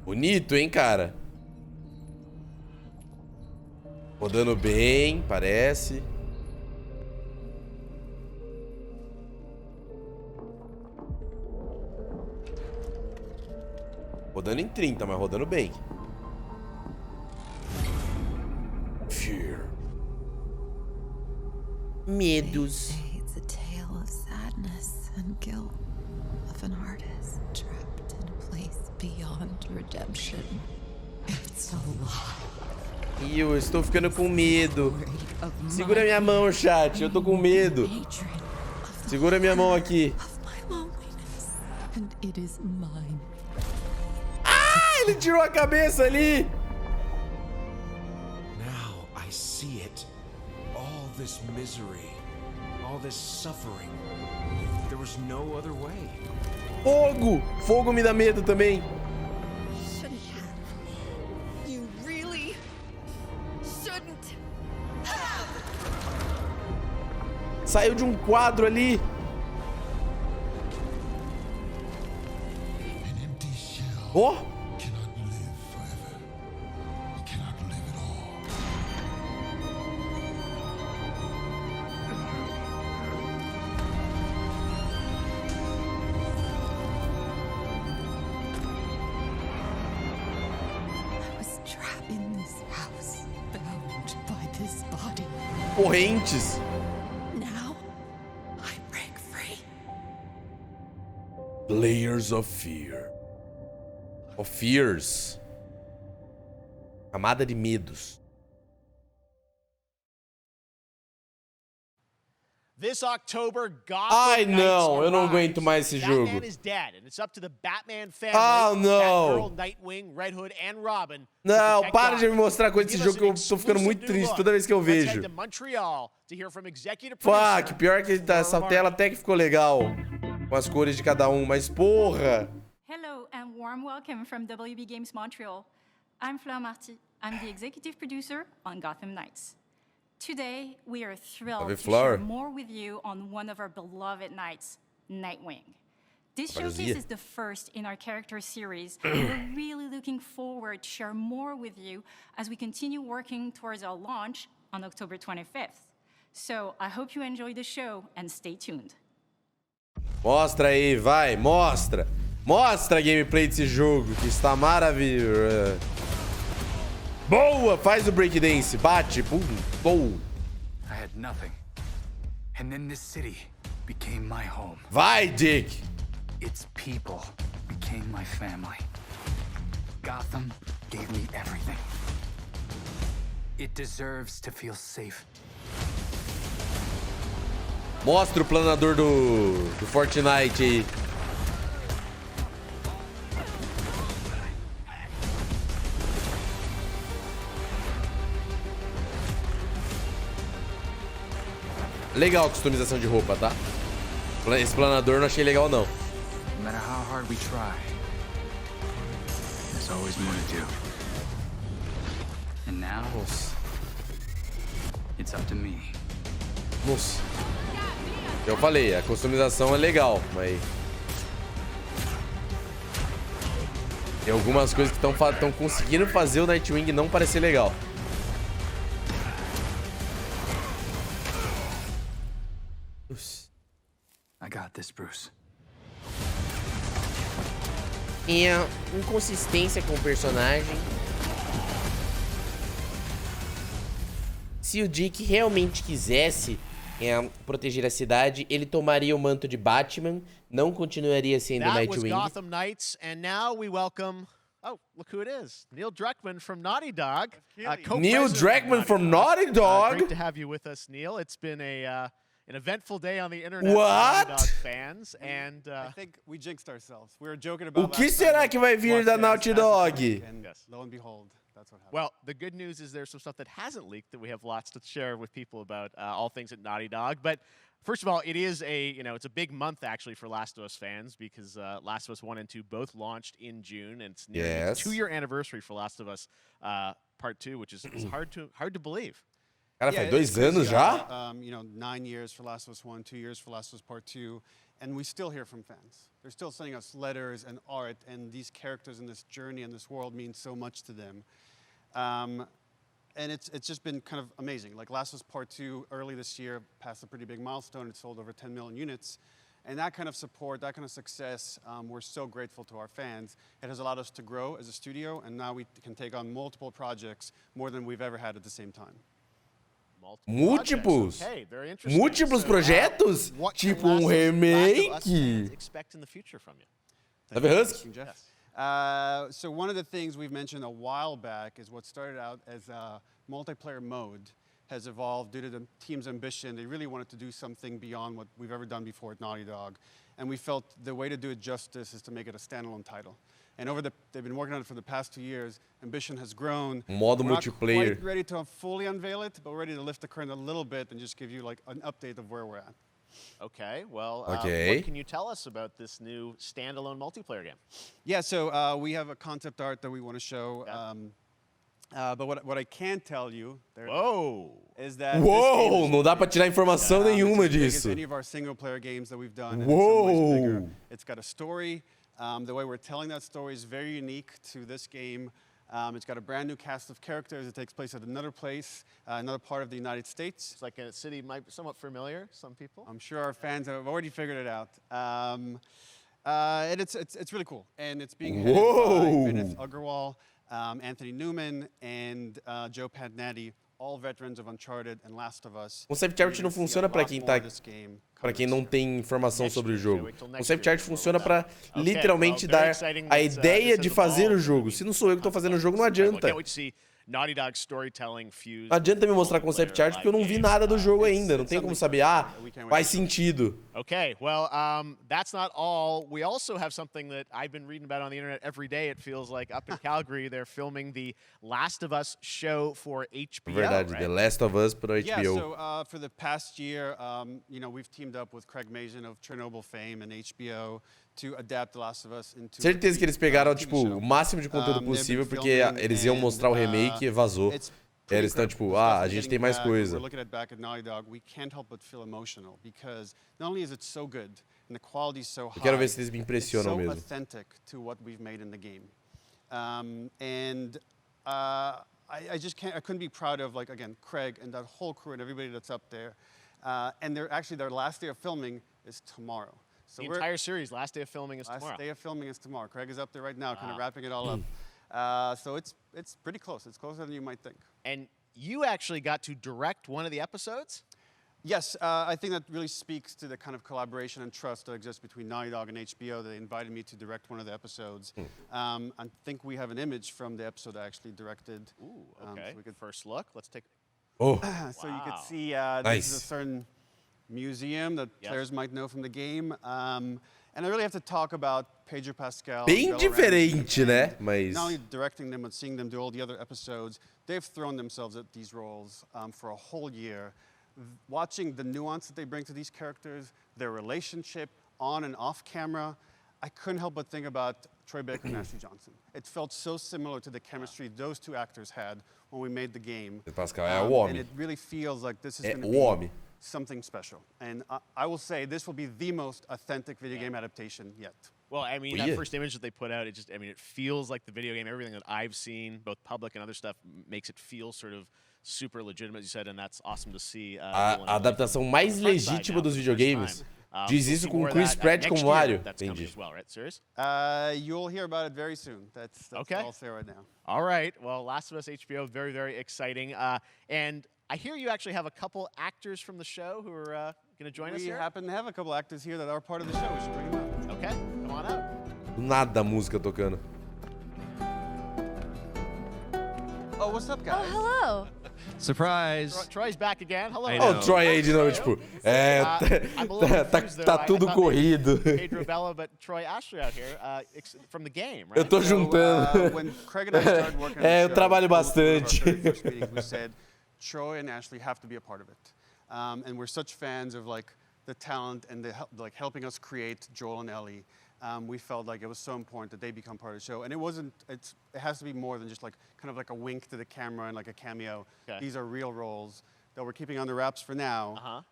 Bonito, hein, cara? Rodando bem, parece. Rodando em 30, mas rodando bem. Fear. Medos. It's a tale of sadness and guilt of an artist trapped in a place beyond redemption. It's a lie. E eu estou ficando com medo. Segura minha mão, chat. Eu tô com medo. Segura minha mão aqui. And it is mine. Ah, ele tirou a cabeça ali. Now I see it. All this misery, all this suffering. There was no other way. Fogo! Fogo me dá medo também. Shouldn't have. You really shouldn't have. Saiu de um quadro ali. Ó! Oh. Correntes. Now I break free. Layers of Fear. Of Fears. Camada de medos. This October, Gotham Ai, não, Knights eu não arrives. aguento mais esse jogo. Batman is dead, and it's up to the Batman family, Ah, não. Batgirl, Nightwing, Red Hood, and Robin. Não, para de me mostrar coisa desse jogo que eu tô ficando muito triste toda vez que eu vejo. Fuck, pior que essa tela até que ficou legal. Com as cores de cada um, mas porra. Hello and warm welcome from WB Games Montreal. I'm Fleur Marty. I'm the executive producer on Gotham Knights. Today, we are thrilled to share more with you on one of our beloved knights, Nightwing. This showcase is the first in our character series. We're really looking forward to share more with you as we continue working towards our launch on October 25th. So, I hope you enjoy the show and stay tuned. Mostra aí, vai, mostra. Mostra a gameplay desse jogo, que está maravilhoso. Boa, faz o breakdance, bate, pum, boom. I had nothing. And then this city became my home. Vai, Dick! Its people became my family. Gotham gave me everything. It deserves to feel safe. Mostra o planador do Fortnite aí. Legal a customização de roupa, tá? Esse planador eu não achei legal, não. No matter how hard we try, there's always more to do. And now, it's up to me. Nossa. Eu falei, a customização é legal, mas tem algumas coisas que estão conseguindo fazer o Nightwing não parecer legal. I got this, Bruce. É inconsistência com o personagem. Se o Dick realmente quisesse proteger a cidade, ele tomaria o manto de Batman, não continuaria sendo Nightwing. Gotham Knights, and now we welcome. Oh, look who it is. Neil Druckmann from Naughty Dog. Neil Druckmann from Naughty Dog. Great to have you with us, Neil. It's been an eventful day on the internet for Naughty Dog fans, and I think we jinxed ourselves. We were joking about. O que será que vai vir da Naughty Dog? And lo and behold, that's what happened. Well, the good news is there's some stuff that hasn't leaked that we have lots to share with people about all things at Naughty Dog. But first of all, it is it's a big month actually for Last of Us fans because Last of Us 1 and 2 both launched in June, and it's nearly the 2-year anniversary for Last of Us Part 2, which is hard to believe. Cara, faz 2 anos já? 9 years for Last of Us 1, 2 years for Last of Us Part 2, and we still hear from fans. They're still sending us letters and art, and these characters in this journey and this world mean so much to them. And it's just been kind of amazing. Like Last of Us Part 2 early this year passed a pretty big milestone. It sold over 10 million units. And that kind of support, that kind of success, we're so grateful to our fans. It has allowed us to grow as a studio, and now we can take on multiple projects, more than we've ever had at the same time. Múltiplos? Múltiplos projetos? Tipo remake? Tá vendo, Husky? So one of the things we've mentioned a while back is what started out as a multiplayer mode has evolved due to the team's ambition. They really wanted to do something beyond what we've ever done before at Naughty Dog. And we felt the way to do it justice is to make it a standalone title. And they've been working on it for the past 2 years. Ambition has grown. Modo multiplayer. We're not quite ready to fully unveil it, but we're ready to lift the curtain a little bit and just give you like an update of where we're at. Okay, well, what can you tell us about this new standalone multiplayer game? Yeah, so we have a concept art that we want to show. But what I can tell you is that não dá pra tirar informação nenhuma disso. Any of our single player games that we've done. Whoa! It's got a story. The way we're telling that story is very unique to this game. It's got a brand new cast of characters. It takes place at another place, another part of the United States. It's like a city might be somewhat familiar, some people. I'm sure our fans have already figured it out. And it's really cool. And it's being headed by Vinith Agarwal, Anthony Newman, and Joe Padnatti, all veterans of Uncharted and Last of Us. Concept art não funciona para quem não tem informação sobre o jogo. Concept art funciona para literalmente dar a ideia de fazer o jogo. Se não sou eu que estou fazendo o jogo, não adianta. Naughty Dog storytelling fused. Não adianta me mostrar concept art porque eu não vi nada do jogo ainda. Não tem como saber, faz sentido. Okay, well, that's not all. We also have something that I've been reading about on the internet every day. It feels like up in Calgary, they're filming the Last of Us show for HBO. Verdade, The Last of Us para HBO. Yeah, so for the past year, we've teamed up with Craig Mazin of Chernobyl fame and HBO to adapt The Last of Us into. Certeza que eles pegaram tipo o máximo de conteúdo possível porque eles iam mostrar o remake e vazou. Eles estão tipo, a gente tem mais coisa. We're looking at back at Naughty Dog. We can't help but feel emotional because not only is it so good and the quality is so high. Eu quero ver se eles me impressionam mesmo. It's so authentic to what we've made in the game. I just can't. I couldn't be proud of Craig and that whole crew and everybody that's up there. And their last day of filming is tomorrow. So the entire series, last day of filming is tomorrow. Last day of filming is tomorrow. Craig is up there right now, kind of wrapping it all up. So it's pretty close. It's closer than you might think. And you actually got to direct one of the episodes? Yes, I think that really speaks to the kind of collaboration and trust that exists between Naughty Dog and HBO. They invited me to direct one of the episodes. I think we have an image from the episode I actually directed. Ooh, okay. So we could first look. Let's take. So wow. you could see Nice. This is a certain museum that players might know from the game. And I really have to talk about Pedro Pascal. Bem diferente, né? Mas not only directing them, but seeing them do all the other episodes. They've thrown themselves at these roles for a whole year. Watching the nuance that they bring to these characters, their relationship on and off camera, I couldn't help but think about Troy Baker and Ashley Johnson. It felt so similar to the chemistry those two actors had when we made the game. Pascal é o homem. And it really feels like this is going to be something special. And I will say this will be the most authentic video game adaptation yet. Well, I mean, that first image that they put out, it just, I mean, it feels like the video game. Everything that I've seen, both public and other stuff, makes it feel sort of super legitimate, as you said, and that's awesome to see. A adaptação mais legítima dos videogames. Diz isso com o Chris Pratt como Mario. Entendi. Well, right? Serious? You'll hear about it very soon. That's okay. All I'll say right now. All right. Well, Last of Us HBO, very, very exciting. And I hear you actually have a couple actors from the show who are going to join us here. We happen to have a couple actors here that are part of the show. We should bring them out. Okay. Come on out. Do nada a música tocando. Oh, what's up, guys? Oh, hello. Surprise! Troy's back again. Hello. Oh, Troy aí de novo, tipo, tá tudo corrido. Pedro Bella, but Troy Ashley out here from the game, right? Eu tô juntando. When Craig and I started working on the eu trabalho bastante. We said Troy and Ashley have to be a part of it, and we're such fans of like the talent and the like helping us create Joel and Ellie. We felt like it was so important that they become part of the show, and it has to be more than just like kind of like a wink to the camera and like a cameo. Okay. These are real roles that we're keeping under wraps for now.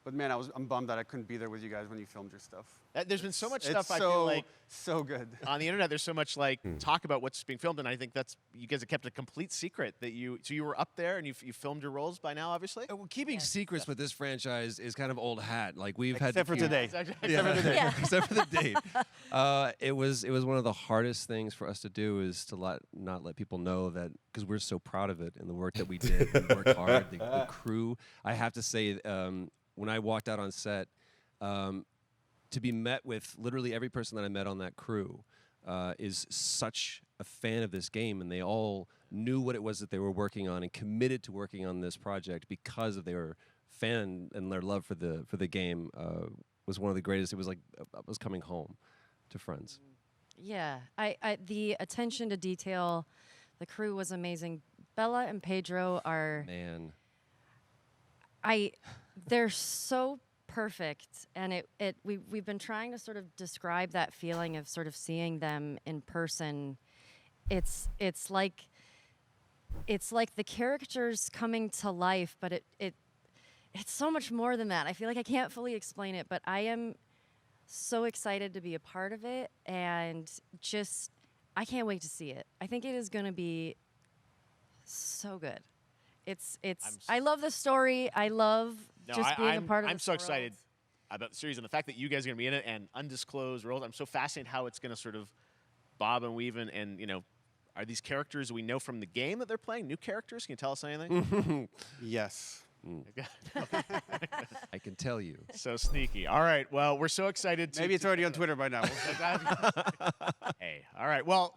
But man, I'm bummed that I couldn't be there with you guys when you filmed your stuff. There's been so much It's stuff I feel like so good on the internet. There's so much like talk about what's being filmed, and I think that's you guys have kept a complete secret that you. So you were up there and you filmed your roles by now, obviously. Well, keeping secrets with this franchise is kind of old hat. Like we've Except had for today. Except for the date. It was one of the hardest things for us to do is to not let people know that because we're so proud of it and the work that we did. We worked hard. The crew. I have to say, when I walked out on set. To be met with literally every person that I met on that crew is such a fan of this game, and they all knew what it was that they were working on and committed to working on this project because of their fan and their love for the game was one of the greatest. It was like I was coming home to friends. Yeah, the attention to detail, the crew was amazing. Bella and Pedro are they're so perfect, and we've been trying to sort of describe that feeling of sort of seeing them in person. It's like the characters coming to life, but it's so much more than that. I feel like I can't fully explain it, but I am so excited to be a part of it, and just I can't wait to see it. I think it is going to be so good. I love the story. I love being a part of. I'm so excited about the series and the fact that you guys are going to be in it and undisclosed roles. I'm so fascinated how it's going to sort of bob and weave and you know, are these characters we know from the game that they're playing new characters? Can you tell us anything? Yes. I can tell you. So sneaky. All right. Well, we're so excited. Maybe it's already on Twitter by now. Hey. All right. Well.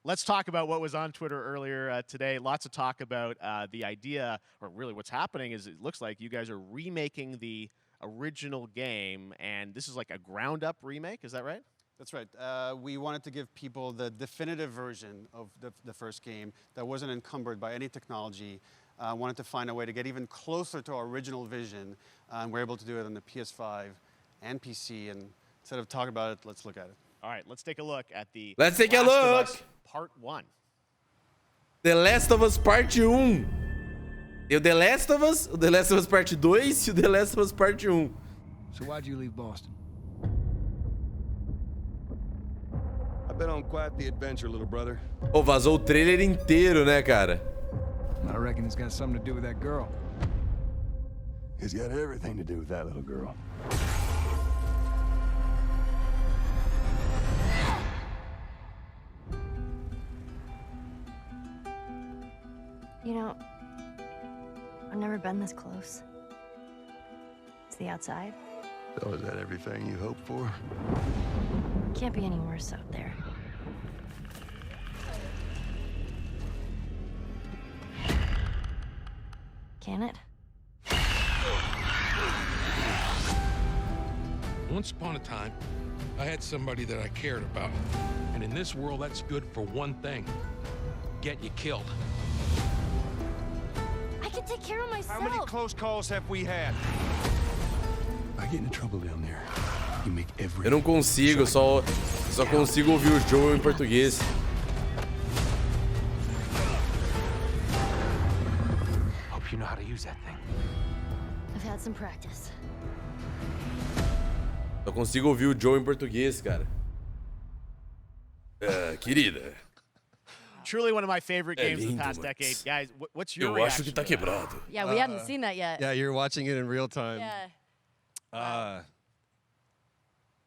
Let's talk about what was on Twitter earlier today. Lots of talk about the idea, or really what's happening is it looks like you guys are remaking the original game, and this is like a ground-up remake. Is that right? That's right. We wanted to give people the definitive version of the first game that wasn't encumbered by any technology. Wanted to find a way to get even closer to our original vision, and we're able to do it on the PS5 and PC. And instead of talking about it, let's look at it. All right, let's take a look at the Let's take a look! Part 1. The Last of Us Parte 1. Tem o The Last of Us, o The Last of Us Parte 2 e o The Last of Us Parte 1. So why'd you leave Boston? I've been on quite the adventure, little brother. Pô, vazou o trailer inteiro, né, cara? I reckon it's got something to do with that girl. It's got everything to do with that little girl. You know, I've never been this close. It's the outside. So is that everything you hoped for? Can't be any worse out there. Can it? Once upon a time, I had somebody that I cared about. And in this world, that's good for one thing. Get you killed. I can take care of myself. How many close calls have we had? I get into trouble down there. You make every. Eu não consigo, só consigo ouvir o Joe em português. Hope you know how to use that thing. I've had some practice. Só consigo ouvir o Joe em português, cara. Querida. Truly one of my favorite games of the past decade. Guys, what's your reaction? Eu acho que tá quebrado. Yeah, we hadn't seen that yet. Yeah, you're watching it in real time. Yeah.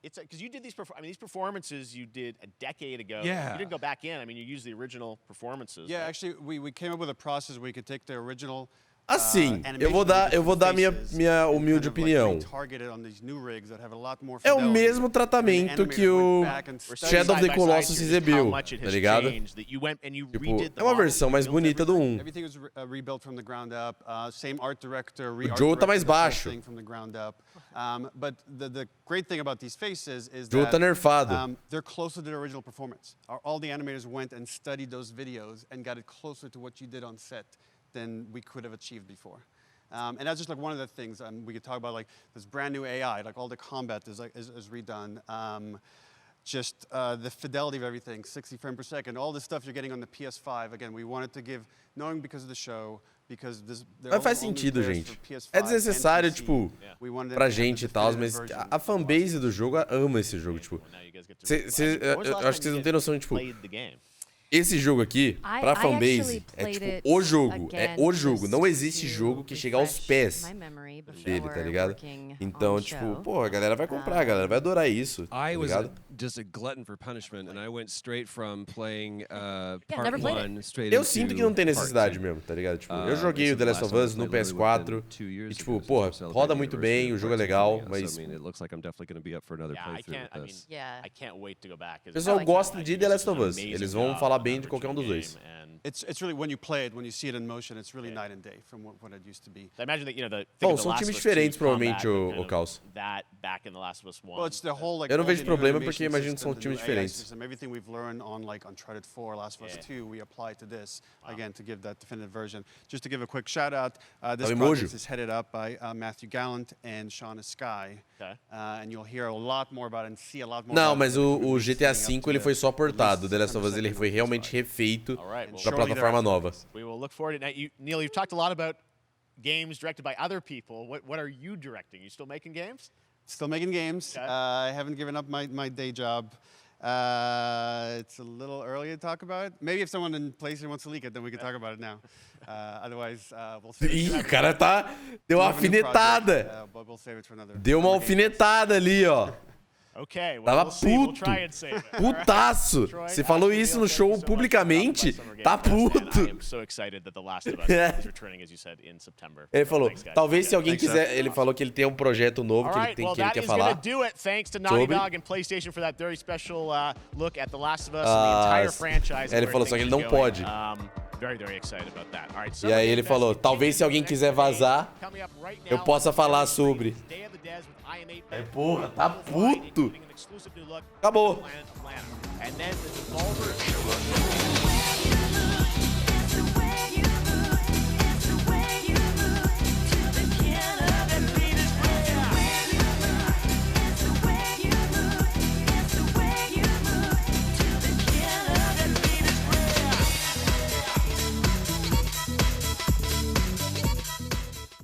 It's because you did these. These performances you did a decade ago. Yeah. You didn't go back in. I mean, you used the original performances. Yeah, actually, we came up with a process where we could take the original. Assim, eu vou dar minha humilde opinião. É o mesmo tratamento que o Shadow of the Colossus exibiu, tá ligado? Tipo, é uma versão mais bonita do 1. O Joe tá mais baixo. Joe tá nerfado. They're closer to the original performance. All the animators went and studied those videos and got it closer to what you did on set than we could have achieved before. And that's just like one of the things we could talk about, like this brand new AI, like all the combat is redone. Just the fidelity of everything, 60 frames per second, all the stuff you're getting on the PS5. Again, we wanted to give, knowing because of the show, because Mas faz sentido, gente. É desnecessário, tipo, pra gente e tal, mas a fanbase do jogo ama esse jogo, tipo. Eu acho que vocês não têm noção de, tipo. Esse jogo aqui, pra fanbase, é tipo o jogo. É o jogo. Não existe jogo que chega aos pés dele, tá ligado? Então, tipo, pô, a galera vai comprar, a galera vai adorar isso, tá ligado? Just a glutton for punishment, and I went straight from playing part 1 straight Eu sinto que não tem necessidade mesmo, tá ligado? Tipo, eu joguei o The Last of Us no PS4 e, tipo, porra, roda muito bem, o jogo é legal, mas... I O pessoal gosta de The Last of Us, eles vão falar bem de qualquer um dos dois. It's really when you play it, when you see it in motion, it's really night and day from what it used to be. I imagine that, you know, Bom, são times diferentes provavelmente, o Caos. Well, it's the whole, like, eu não vejo problema porque imagino que são times diferentes. Everything we've learned on like Uncharted 4, Last of Us 2, we apply to this again to give that definitive version. Just to give a quick shout out, this project is headed up by Matthew Gallant and Shauna Sky, and you'll hear a lot more about it and see a lot more. Não, mas o GTA V ele foi só portado, o The Last of Us ele foi realmente refeito pra plataforma nova. We will look forward to it. Neil, you've talked a lot about games directed by other people. What are you directing? You still making games? Still making games. I haven't given up my day job. It's a little early to talk about it. Maybe if someone in PlayStation wants to leak it, then we can talk about it now. Otherwise, we'll save it. Ih, o cara deu uma alfinetada. Deu uma alfinetada ali, ó. Tava puto. Putaço. Você falou isso no show publicamente. Tá puto. Ele falou, talvez se alguém quiser... Ele falou que ele tem um projeto novo que ele quer falar. Ele falou, só que ele não pode. E aí ele falou, talvez se alguém quiser vazar, eu possa falar sobre. É, porra, tá puto. Acabou.